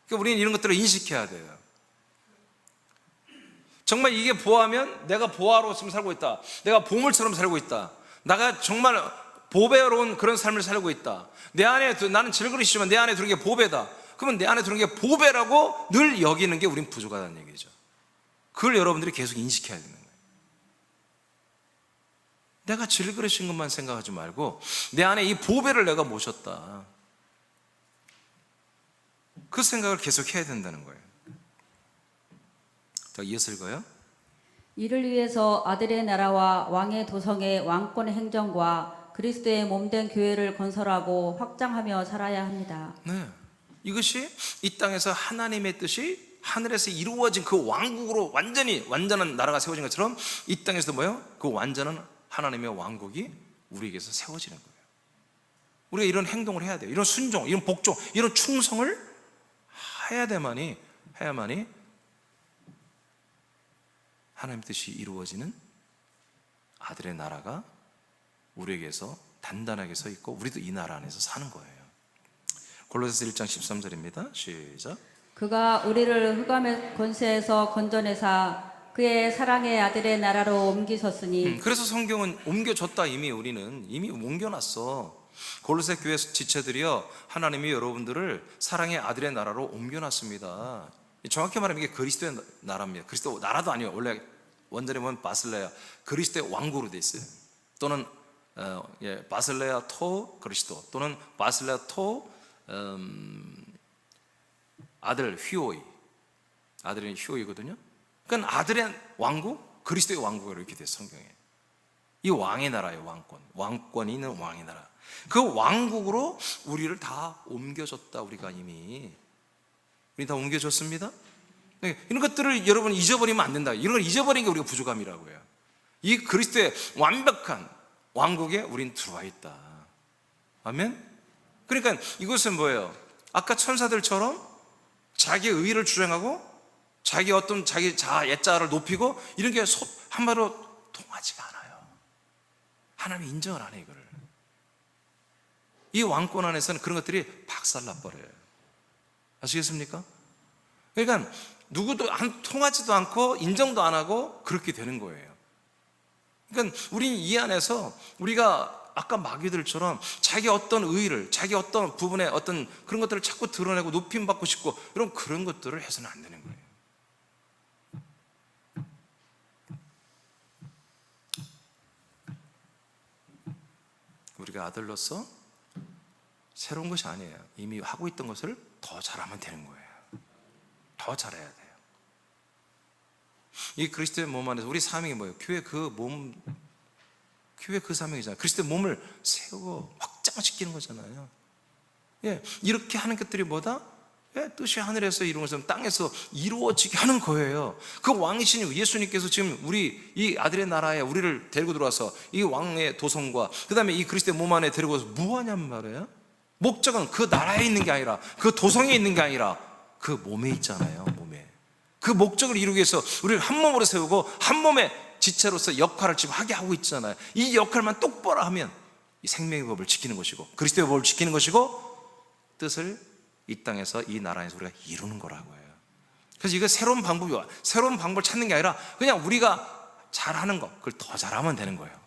그러니까 우리는 이런 것들을 인식해야 돼요. 정말 이게 보화면 내가 보화로 지금 살고 있다. 내가 보물처럼 살고 있다. 내가 정말 보배로운 그런 삶을 살고 있다. 내 안에 나는 질그릇이지만 내 안에 들은 게 보배다. 그러면 내 안에 들은 게 보배라고 늘 여기는 게 우린 부족하다는 얘기죠. 그걸 여러분들이 계속 인식해야 되는 거예요. 내가 질그릇인 것만 생각하지 말고 내 안에 이 보배를 내가 모셨다. 그 생각을 계속 해야 된다는 거예요. 자, 이어서 읽어요. 이를 위해서 아들의 나라와 왕의 도성의 왕권의 행정과 그리스도의 몸된 교회를 건설하고 확장하며 살아야 합니다. 네, 이것이 이 땅에서 하나님의 뜻이 하늘에서 이루어진 그 왕국으로 완전한 나라가 세워진 것처럼 이 땅에서도 그 완전한 하나님의 왕국이 우리에게서 세워지는 거예요. 우리가 이런 행동을 해야 돼요. 이런 순종, 이런 복종, 이런 충성을 해야만이 하나님 뜻이 이루어지는 아들의 나라가 우리에게서 단단하게 서 있고 우리도 이 나라 안에서 사는 거예요. 골로새서 1장 13절입니다. 시작. 그가 우리를 흑암의 권세에서 건져내사 그의 사랑의 아들의 나라로 옮기셨으니. 그래서 성경은 옮겨줬다. 이미 우리는 이미 옮겨놨어. 골로새 교회 지체들이요, 하나님이 여러분들을 사랑의 아들의 나라로 옮겨놨습니다. 정확히 말하면 이게 그리스도의 나라입니다. 그리스도 나라도 아니에요. 원래 원전에 보면 바슬레아, 그리스도의 왕국으로 돼 있어요. 또는 바슬레아 토 그리스도, 또는 바슬레아 토 아들 휘오이, 아들은 휘오이거든요. 그러니까 아들의 왕국, 그리스도의 왕국으로 이렇게 돼요. 성경에 이 왕의 나라예요. 왕권이 있는 왕의 나라. 그 왕국으로 우리를 다 옮겨줬다. 우리 다 옮겨줬습니다. 이런 것들을 여러분 잊어버리면 안 된다. 이런 걸 잊어버리는 게 우리가 부족함이라고 해요. 이 그리스도의 완벽한 왕국에 우린 들어와 있다. 아멘. 그러니까 이것은 뭐예요? 아까 천사들처럼 자기의 의를 주장하고 자기 옛자를 높이고 이런 게 한마디로 통하지가 않아요. 하나님이 인정을 안 해. 이거를 이 왕권 안에서는 그런 것들이 박살나버려요. 아시겠습니까? 그러니까 누구도 통하지도 않고 인정도 안 하고 그렇게 되는 거예요. 그러니까 우리는 이 안에서 우리가 아까 마귀들처럼 자기 어떤 의의를, 자기 어떤 부분에 어떤 그런 것들을 자꾸 드러내고 높임받고 싶고, 여러분 그런 것들을 해서는 안 되는 거예요. 우리가 아들로서 새로운 것이 아니에요. 이미 하고 있던 것을 더 잘하면 되는 거예요. 더 잘해야 돼요. 이 그리스도의 몸 안에서 우리 사명이 뭐예요? 교회 그 사명이잖아요. 그리스도의 몸을 세우고 확장시키는 거잖아요. 예, 이렇게 하는 것들이 뭐다? 예, 뜻이 하늘에서 이루어진 것처럼 땅에서 이루어지게 하는 거예요. 그 왕이신 예수님께서 지금 우리 이 아들의 나라에 우리를 데리고 들어와서 이 왕의 도성과 그 다음에 이 그리스도의 몸 안에 데리고 와서 뭐 하냔 말이에요. 목적은 그 나라에 있는 게 아니라, 그 도성에 있는 게 아니라 그 몸에 있잖아요. 몸에. 그 목적을 이루기 위해서 우리를 한 몸으로 세우고 한 몸의 지체로서 역할을 지금 하게 하고 있잖아요. 이 역할만 똑바로 하면 이 생명의 법을 지키는 것이고 그리스도의 법을 지키는 것이고 뜻을 이 땅에서 이 나라에서 우리가 이루는 거라고요. 그래서 이거 새로운 방법을 찾는 게 아니라 그냥 우리가 잘하는 거, 그걸 더 잘하면 되는 거예요.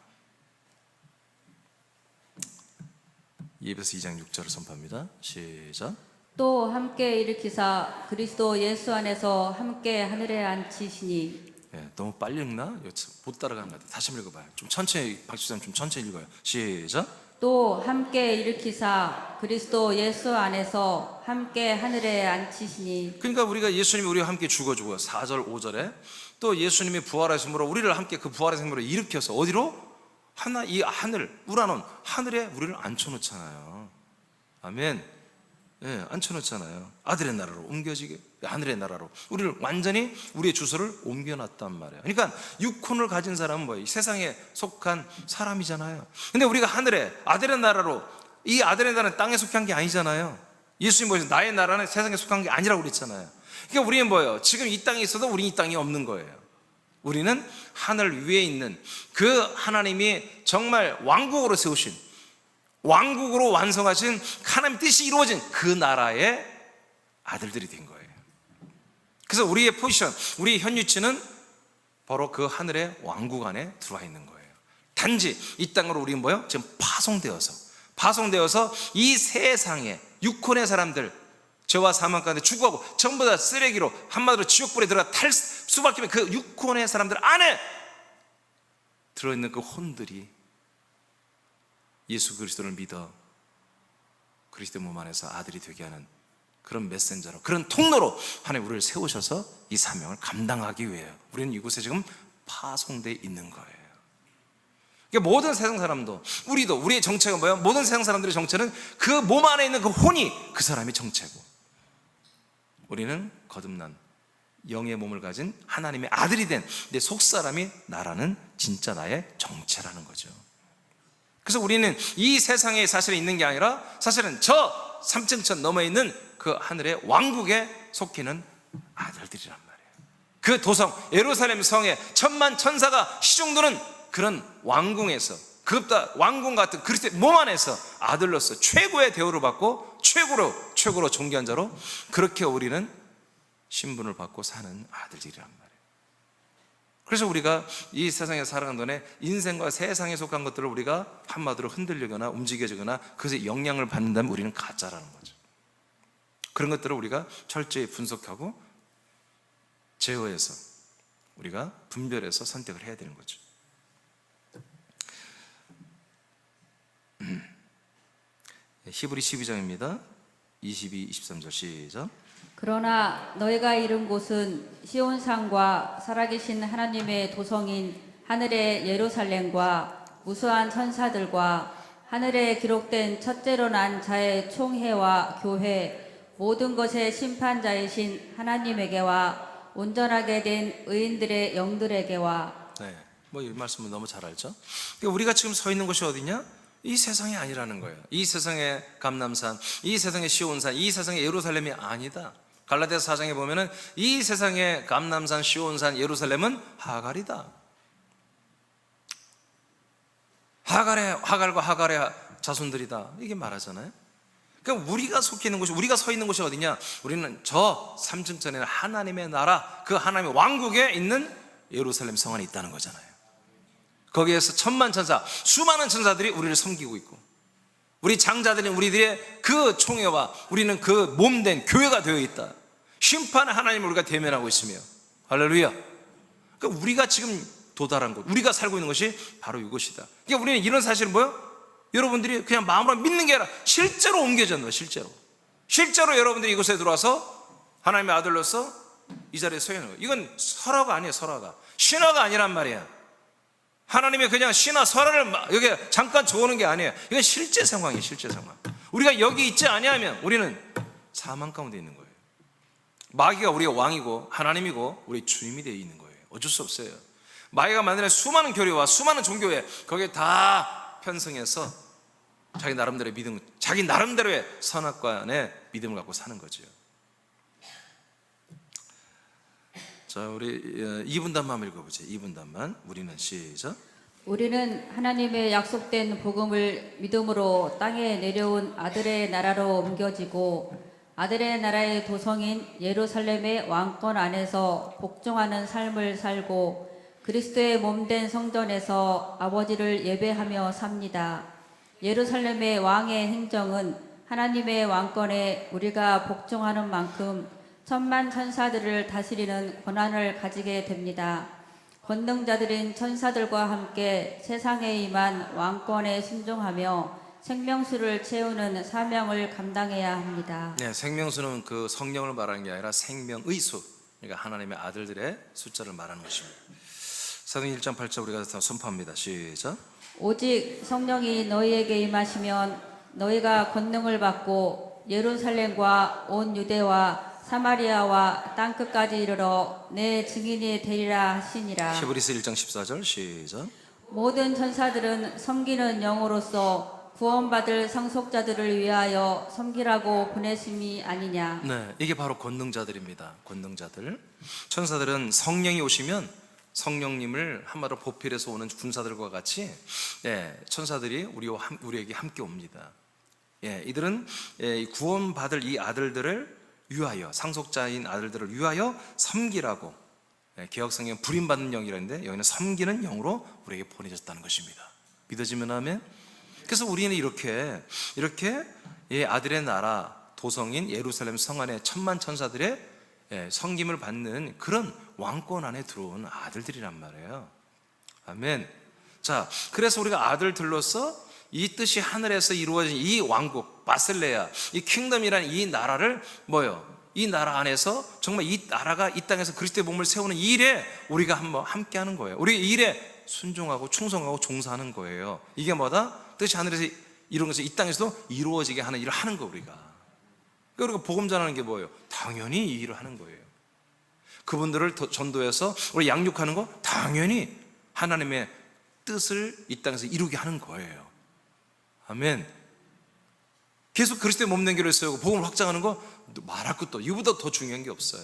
예배서 2장 6절을 선포합니다. 시작. 또 함께 일으키사 그리스도 예수 안에서 함께 하늘에 앉히시니. 예, 너무 빨리 읽나? 못 따라가는 것 같아요. 다시 한번 읽어봐요. 좀 천천히, 박주사님 좀 천천히 읽어요. 시작. 또 함께 일으키사 그리스도 예수 안에서 함께 하늘에 앉히시니. 그러니까 우리가 예수님이 우리와 함께 죽어주고 4절 5절에 또 예수님이 부활하심으로 우리를 함께 그 부활의 생명으로 일으켜서 어디로? 이 하늘, 우라논 하늘에 우리를 앉혀놓잖아요. 아멘. 예, 앉혀놓잖아요. 아들의 나라로 옮겨지게, 하늘의 나라로 우리를 완전히 우리의 주소를 옮겨놨단 말이에요. 그러니까 육혼을 가진 사람은 뭐예요? 세상에 속한 사람이잖아요. 근데 우리가 하늘에 아들의 나라로, 이 아들의 나라는 땅에 속한 게 아니잖아요. 예수님 뭐예요? 나의 나라는 세상에 속한 게 아니라고 그랬잖아요. 그러니까 우리는 뭐예요? 지금 이 땅에 있어도 우리는 이 땅이 없는 거예요. 우리는 하늘 위에 있는 그 하나님이 정말 왕국으로 세우신, 왕국으로 완성하신 하나님 뜻이 이루어진 그 나라의 아들들이 된 거예요. 그래서 우리의 포지션, 우리의 현 위치는 바로 그 하늘의 왕국 안에 들어와 있는 거예요. 단지 이 땅으로 우리는 뭐예요? 지금 파송되어서 이 세상에 육혼의 사람들, 죄와 사망 가운데 죽어가고 전부 다 쓰레기로, 한마디로 지옥불에 들어가 탈 수밖에 없는 그 육혼의 사람들 안에 들어있는 그 혼들이 예수 그리스도를 믿어 그리스도 몸 안에서 아들이 되게 하는 그런 메신저로, 그런 통로로 하나님 우리를 세우셔서 이 사명을 감당하기 위해 우리는 이곳에 지금 파송되어 있는 거예요. 그러니까 모든 세상 사람도, 우리도, 우리의 정체가 뭐야? 모든 세상 사람들의 정체는 그 몸 안에 있는 그 혼이 그 사람의 정체고, 우리는 거듭난 영의 몸을 가진 하나님의 아들이 된 내 속사람이 나라는 진짜 나의 정체라는 거죠. 그래서 우리는 이 세상에 사실은 있는 게 아니라 사실은 저 3층천 넘어 있는 그 하늘의 왕국에 속히는 아들들이란 말이에요. 그 도성 예루살렘 성에 천만 천사가 시중도는 그런 왕궁에서, 그것보다 왕궁 같은 그리스도의 몸 안에서 아들로서 최고의 대우를 받고 최고로 존귀한 자로 그렇게 우리는 신분을 받고 사는 아들들이란 말이에요. 그래서 우리가 이 세상에 살아가는 동안에 인생과 세상에 속한 것들을 우리가 한마디로 흔들리거나 움직여지거나 그것에 영향을 받는다면 우리는 가짜라는 거죠. 그런 것들을 우리가 철저히 분석하고 제어해서 우리가 분별해서 선택을 해야 되는 거죠. 히브리 12장입니다. 22, 23절 시작. 그러나 너희가 이른 곳은 시온산과 살아계신 하나님의 도성인 하늘의 예루살렘과 무수한 천사들과 하늘에 기록된 첫째로 난 자의 총회와 교회, 모든 것의 심판자이신 하나님에게와 온전하게 된 의인들의 영들에게와. 네, 뭐 이 말씀은 너무 잘 알죠. 그러니까 우리가 지금 서 있는 곳이 어디냐? 이 세상이 아니라는 거예요. 이 세상의 감람산, 이 세상의 시온산, 이 세상의 예루살렘이 아니다. 갈라디아서 4장에 보면은 이 세상의 감람산, 시온산, 예루살렘은 하갈이다. 하갈과 하갈의 자손들이다. 이게 말하잖아요. 그러니까 우리가 속해 있는 곳이, 우리가 서 있는 곳이 어디냐? 우리는 저 3층천에 하나님의 나라, 그 하나님의 왕국에 있는 예루살렘 성 안에 있다는 거잖아요. 거기에서 천만 천사, 수많은 천사들이 우리를 섬기고 있고, 우리 장자들은 우리들의 그 총회와 우리는 그 몸된 교회가 되어 있다. 심판의 하나님을 우리가 대면하고 있으며, 할렐루야. 그러니까 우리가 지금 도달한 곳, 우리가 살고 있는 것이 바로 이것이다. 그러니까 우리는 이런 사실은 뭐예요? 여러분들이 그냥 마음으로 믿는 게 아니라 실제로 옮겨졌는 거예요. 실제로 여러분들이 이곳에 들어와서 하나님의 아들로서 이 자리에 서 있는 거예요. 이건 설화가 아니에요. 설화가 신화가 아니란 말이야. 하나님의 그냥 신화 설화를 여기 잠깐 적어놓은 게 아니에요. 이건 실제 상황이에요. 실제 상황. 우리가 여기 있지 아니하면 우리는 사망 가운데 있는 거예요. 마귀가 우리의 왕이고 하나님이고 우리 주님이 되어 있는 거예요. 어쩔 수 없어요. 마귀가 만드는 수많은 교리와 수많은 종교에 거기에 다 편승해서 자기 나름대로의 믿음, 자기 나름대로의 선악관의 믿음을 갖고 사는 거죠. 자, 우리 2분단만 한번 읽어보죠. 2분단만. 우리는 시작. 우리는 하나님의 약속된 복음을 믿음으로 땅에 내려온 아들의 나라로 옮겨지고 아들의 나라의 도성인 예루살렘의 왕권 안에서 복종하는 삶을 살고 그리스도의 몸된 성전에서 아버지를 예배하며 삽니다. 예루살렘의 왕의 행정은 하나님의 왕권에 우리가 복종하는 만큼 천만 천사들을 다스리는 권한을 가지게 됩니다. 권능자들인 천사들과 함께 세상에 임한 왕권에 순종하며 생명수를 채우는 사명을 감당해야 합니다. 네, 생명수는 그 성령을 말하는 게 아니라 생명의 수, 그러니까 하나님의 아들들의 숫자를 말하는 것입니다. 사도행 1장 8절 우리가 다 선포합니다. 시작. 오직 성령이 너희에게 임하시면 너희가 권능을 받고 예루살렘과 온 유대와 사마리아와 땅끝까지 이르러 내 증인이 되리라 하시니라. 히브리서 1장 14절 시작. 모든 천사들은 섬기는 영으로서 구원받을 상속자들을 위하여 섬기라고 보내심이 아니냐. 네, 이게 바로 권능자들입니다. 권능자들. 천사들은 성령이 오시면 성령님을 한마디로 보필해서 오는 군사들과 같이 천사들이 우리에게 함께 옵니다. 이들은 구원받을 이 아들들을 위하여, 상속자인 아들들을 위하여 섬기라고, 개역성경은 부림받는 영이라는데 여기는 섬기는 영으로 우리에게 보내졌다는 것입니다. 믿어지면 아멘. 그래서 우리는 이렇게 아들의 나라 도성인 예루살렘 성 안에 천만 천사들의 섬김을 받는 그런 왕권 안에 들어온 아들들이란 말이에요. 아멘. 자, 그래서 우리가 아들들로서 이 뜻이 하늘에서 이루어진 이 왕국 바셀레야, 이 킹덤이라는 이 나라를 이 나라 안에서 정말 이 나라가 이 땅에서 그리스도의 몸을 세우는 이 일에 우리가 한번 함께 하는 거예요. 우리 이 일에 순종하고 충성하고 종사하는 거예요. 이게 뭐다? 뜻이 하늘에서 이루어진 것이 이 땅에서도 이루어지게 하는 일을 하는 거 우리가. 그러니까 우리가 복음 전하는 게 뭐예요? 당연히 이 일을 하는 거예요. 그분들을 전도해서 우리 양육하는 거 당연히 하나님의 뜻을 이 땅에서 이루게 하는 거예요. 아멘. 계속 그리스도의 몸된 교회를 세우고 복음을 확장하는 거 말할 것도 이보다 더 중요한 게 없어요.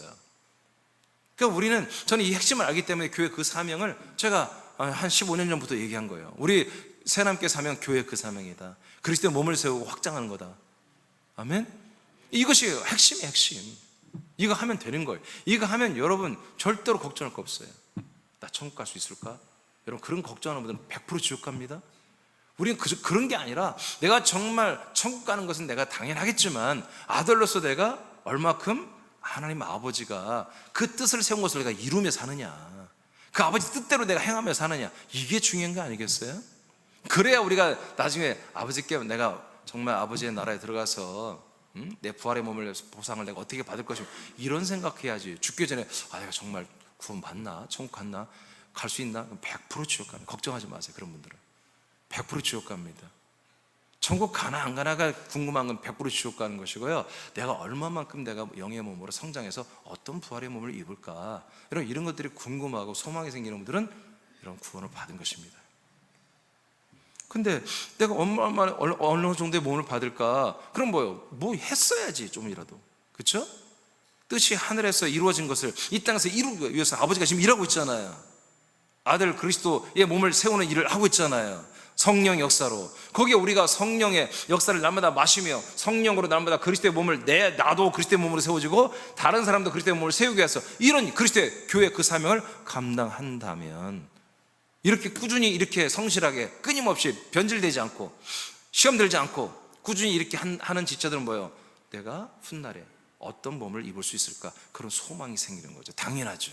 그러니까 저는 이 핵심을 알기 때문에 교회 그 사명을 제가 한 15년 전부터 얘기한 거예요. 우리 새남교회 사명, 교회 그 사명이다. 그리스도의 몸을 세우고 확장하는 거다. 아멘. 이것이 핵심이에요. 핵심. 이거 하면 되는 거예요. 이거 하면 여러분 절대로 걱정할 거 없어요. 나 천국 갈 수 있을까? 여러분 그런 걱정하는 분들은 100% 지옥 갑니다. 우리는 그런 게 아니라 내가 정말 천국 가는 것은 내가 당연하겠지만 아들로서 내가 얼마큼 하나님 아버지가 그 뜻을 세운 것을 내가 이루며 사느냐, 그 아버지 뜻대로 내가 행하며 사느냐, 이게 중요한 거 아니겠어요? 그래야 우리가 나중에 아버지께 내가 정말 아버지의 나라에 들어가서 내 부활의 몸을 보상을 내가 어떻게 받을 것인가, 이런 생각해야지. 죽기 전에 내가 정말 구원 받나? 천국 갔나? 갈 수 있나? 100% 지옥 갑니다. 걱정하지 마세요. 그런 분들은 100% 지옥 갑니다. 천국 가나 안 가나가 궁금한 건 100% 지옥 가는 것이고요, 내가 얼마만큼 내가 영의 몸으로 성장해서 어떤 부활의 몸을 입을까, 이런 것들이 궁금하고 소망이 생기는 분들은 이런 구원을 받은 것입니다. 근데 내가 어느 정도의 몸을 받을까? 그럼 뭐 했어야지, 좀이라도. 그렇죠? 뜻이 하늘에서 이루어진 것을 이 땅에서 이루기 위해서 아버지가 지금 일하고 있잖아요. 아들 그리스도의 몸을 세우는 일을 하고 있잖아요. 성령 역사로. 거기에 우리가 성령의 역사를 날마다 마시며 성령으로 날마다 그리스도의 몸을 나도 그리스도의 몸으로 세워지고 다른 사람도 그리스도의 몸을 세우기 위해서 이런 그리스도의 교회 그 사명을 감당한다면 이렇게 꾸준히 이렇게 성실하게 끊임없이 변질되지 않고 시험 들지 않고 꾸준히 이렇게 하는 지체들은 뭐예요? 내가 훗날에 어떤 몸을 입을 수 있을까? 그런 소망이 생기는 거죠. 당연하죠.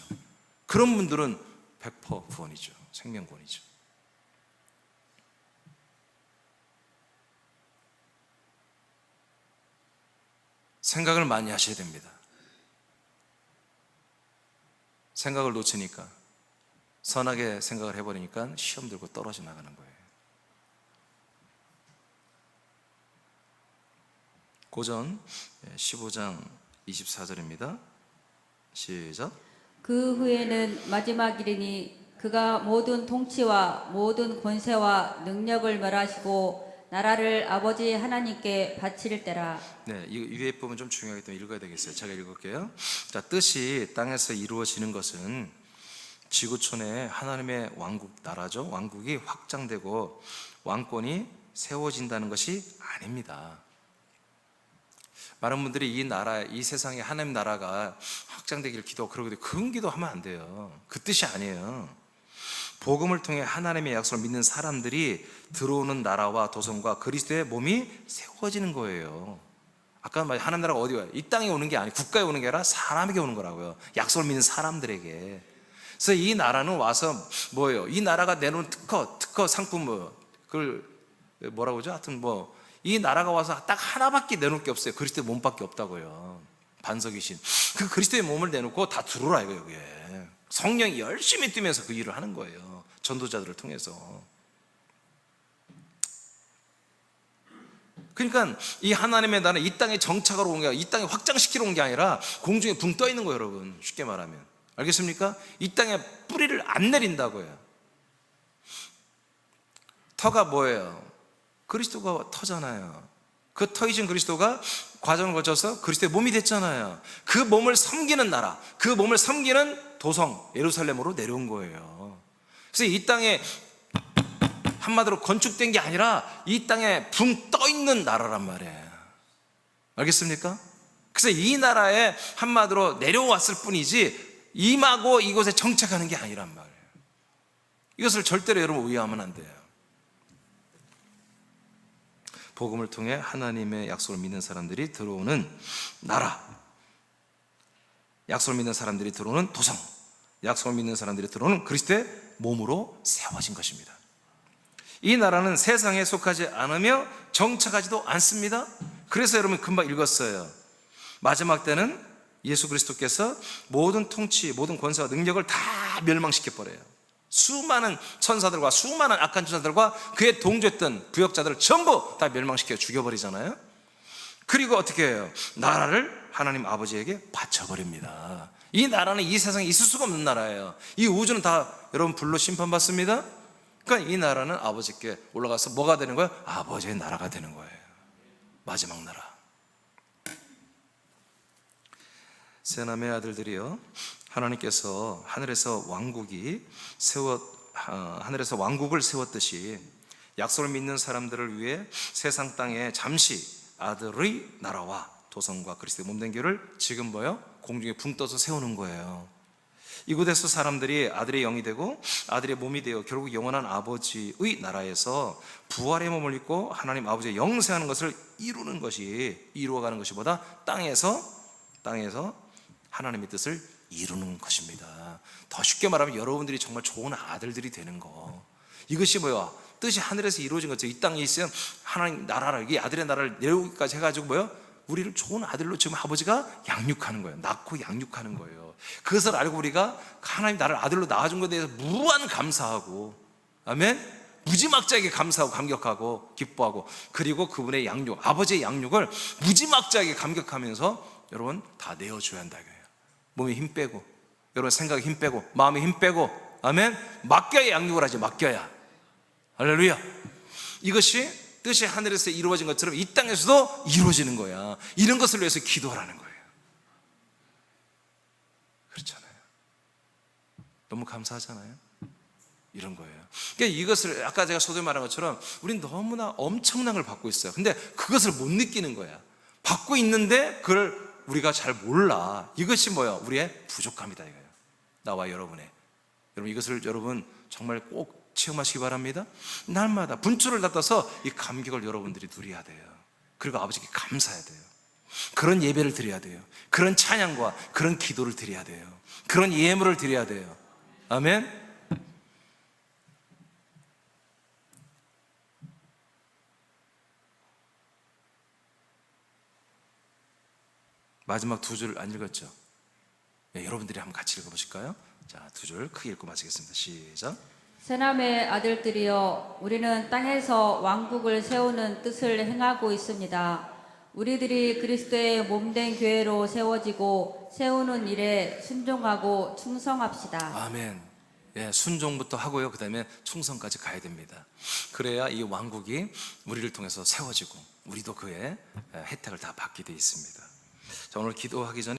그런 분들은 100% 구원이죠. 생명구원이죠. 생각을 많이 하셔야 됩니다. 생각을 놓치니까, 선하게 생각을 해버리니까 시험 들고 떨어져 나가는 거예요. 고전 15장 24절입니다. 시작. 그 후에는 마지막이리니 그가 모든 통치와 모든 권세와 능력을 멸하시고 나라를 아버지 하나님께 바칠 때라. 네, 이 위에 부분 좀 중요하기 때문에 읽어야 되겠어요. 제가 읽을게요. 자, 뜻이 땅에서 이루어지는 것은 지구촌에 하나님의 왕국 나라죠. 왕국이 확장되고 왕권이 세워진다는 것이 아닙니다. 많은 분들이 이 나라, 이 세상에 하나님 나라가 확장되기를 기도하고 그러거든요. 그런 기도하면 안 돼요. 그 뜻이 아니에요. 복음을 통해 하나님의 약속을 믿는 사람들이 들어오는 나라와 도성과 그리스도의 몸이 세워지는 거예요. 아까 말 하나님 나라가 어디 와요? 이 땅에 오는 게 아니고 국가에 오는 게 아니라 사람에게 오는 거라고요. 약속을 믿는 사람들에게. 그래서 이 나라는 와서 뭐예요? 이 나라가 내놓은 특허 상품 그걸 뭐라고 하죠? 하여튼 이 나라가 와서 딱 하나밖에 내놓을 게 없어요. 그리스도의 몸밖에 없다고요. 반석이신 그 그리스도의 몸을 내놓고 다 들어오라 이거예요. 여기에 성령이 열심히 뛰면서 그 일을 하는 거예요. 전도자들을 통해서. 그러니까 이 하나님의 나라는 이 땅에 정착하러 온 게 아니라 이 땅에 확장시키러 온 게 아니라 공중에 붕 떠 있는 거예요, 여러분. 쉽게 말하면. 알겠습니까? 이 땅에 뿌리를 안 내린다고요. 터가 뭐예요? 그리스도가 터잖아요. 그 터이신 그리스도가 과정을 거쳐서 그리스도의 몸이 됐잖아요. 그 몸을 섬기는 나라, 그 몸을 섬기는 도성 예루살렘으로 내려온 거예요. 그래서 이 땅에 한마디로 건축된 게 아니라 이 땅에 붕 떠 있는 나라란 말이에요. 알겠습니까? 그래서 이 나라에 한마디로 내려왔을 뿐이지 임하고 이곳에 정착하는 게 아니란 말이에요. 이것을 절대로 여러분 오해하면 안 돼요. 복음을 통해 하나님의 약속을 믿는 사람들이 들어오는 나라, 약속을 믿는 사람들이 들어오는 도성, 약속을 믿는 사람들이 들어오는 그리스도의 몸으로 세워진 것입니다. 이 나라는 세상에 속하지 않으며 정착하지도 않습니다. 그래서 여러분 금방 읽었어요. 마지막 때는 예수 그리스도께서 모든 통치, 모든 권세와 능력을 다 멸망시켜버려요. 수많은 천사들과 수많은 악한 천사들과 그에 동조했던 부역자들을 전부 다 멸망시켜 죽여버리잖아요. 그리고 어떻게 해요? 나라를 하나님 아버지에게 바쳐버립니다. 이 나라는 이 세상에 있을 수가 없는 나라예요. 이 우주는 다 여러분 불로 심판받습니다. 그러니까 이 나라는 아버지께 올라가서 뭐가 되는 거예요? 아버지의 나라가 되는 거예요. 마지막 나라. 세 남의 아들들이요, 하나님께서 하늘에서 왕국을 세웠듯이 약속을 믿는 사람들을 위해 세상 땅에 잠시 아들의 나라와 도성과 그리스도의 몸된 교를 지금 공중에 붕 떠서 세우는 거예요. 이곳에서 사람들이 아들의 영이 되고 아들의 몸이 되어 결국 영원한 아버지의 나라에서 부활의 몸을 입고 하나님 아버지의 영생하는 것을 이루어가는 것이 보다 땅에서 하나님의 뜻을 이루는 것입니다. 더 쉽게 말하면 여러분들이 정말 좋은 아들들이 되는 거. 이것이 뜻이 하늘에서 이루어진 거죠. 이 땅에 있으면 하나님 나라를, 이 아들의 나라를 내려오기까지 해가지고 우리를 좋은 아들로 지금 아버지가 양육하는 거예요. 낳고 양육하는 거예요. 그것을 알고 우리가 하나님 나를 아들로 낳아준 것에 대해서 무한 감사하고, 아멘? 무지막지하게 감사하고 감격하고 기뻐하고, 그리고 그분의 양육, 아버지의 양육을 무지막지하게 감격하면서 여러분 다 내어줘야 한다 이거예요. 몸에 힘 빼고, 여러분 생각에 힘 빼고, 마음에 힘 빼고, 아멘? 맡겨야 양육을 하지. 맡겨야. 할렐루야. 이것이 뜻이 하늘에서 이루어진 것처럼 이 땅에서도 이루어지는 거야. 이런 것을 위해서 기도하라는 거예요. 그렇잖아요. 너무 감사하잖아요. 이런 거예요. 그러니까 이것을 아까 제가 서두에 말한 것처럼 우린 너무나 엄청난 걸 받고 있어요. 근데 그것을 못 느끼는 거야. 받고 있는데 그걸 우리가 잘 몰라. 이것이 우리의 부족함이다 이거예요. 나와 여러분의. 여러분 이것을 여러분 정말 꼭 체험하시기 바랍니다. 날마다 분주를 닫아서 이 감격을 여러분들이 누려야 돼요. 그리고 아버지께 감사해야 돼요. 그런 예배를 드려야 돼요. 그런 찬양과 그런 기도를 드려야 돼요. 그런 예물을 드려야 돼요. 아멘. 마지막 두 줄 안 읽었죠? 네, 여러분들이 한번 같이 읽어보실까요? 자, 두 줄 크게 읽고 마치겠습니다. 시작. 세남의 아들들이여 우리는 땅에서 왕국을 세우는 뜻을 행하고 있습니다. 우리들이 그리스도의 몸된 교회로 세워지고 세우는 일에 순종하고 충성합시다. 아멘. 예, 순종부터 하고요. 그 다음에 충성까지 가야 됩니다. 그래야 이 왕국이 우리를 통해서 세워지고 우리도 그의 혜택을 다 받게 돼 있습니다. 자, 오늘 기도하기 전에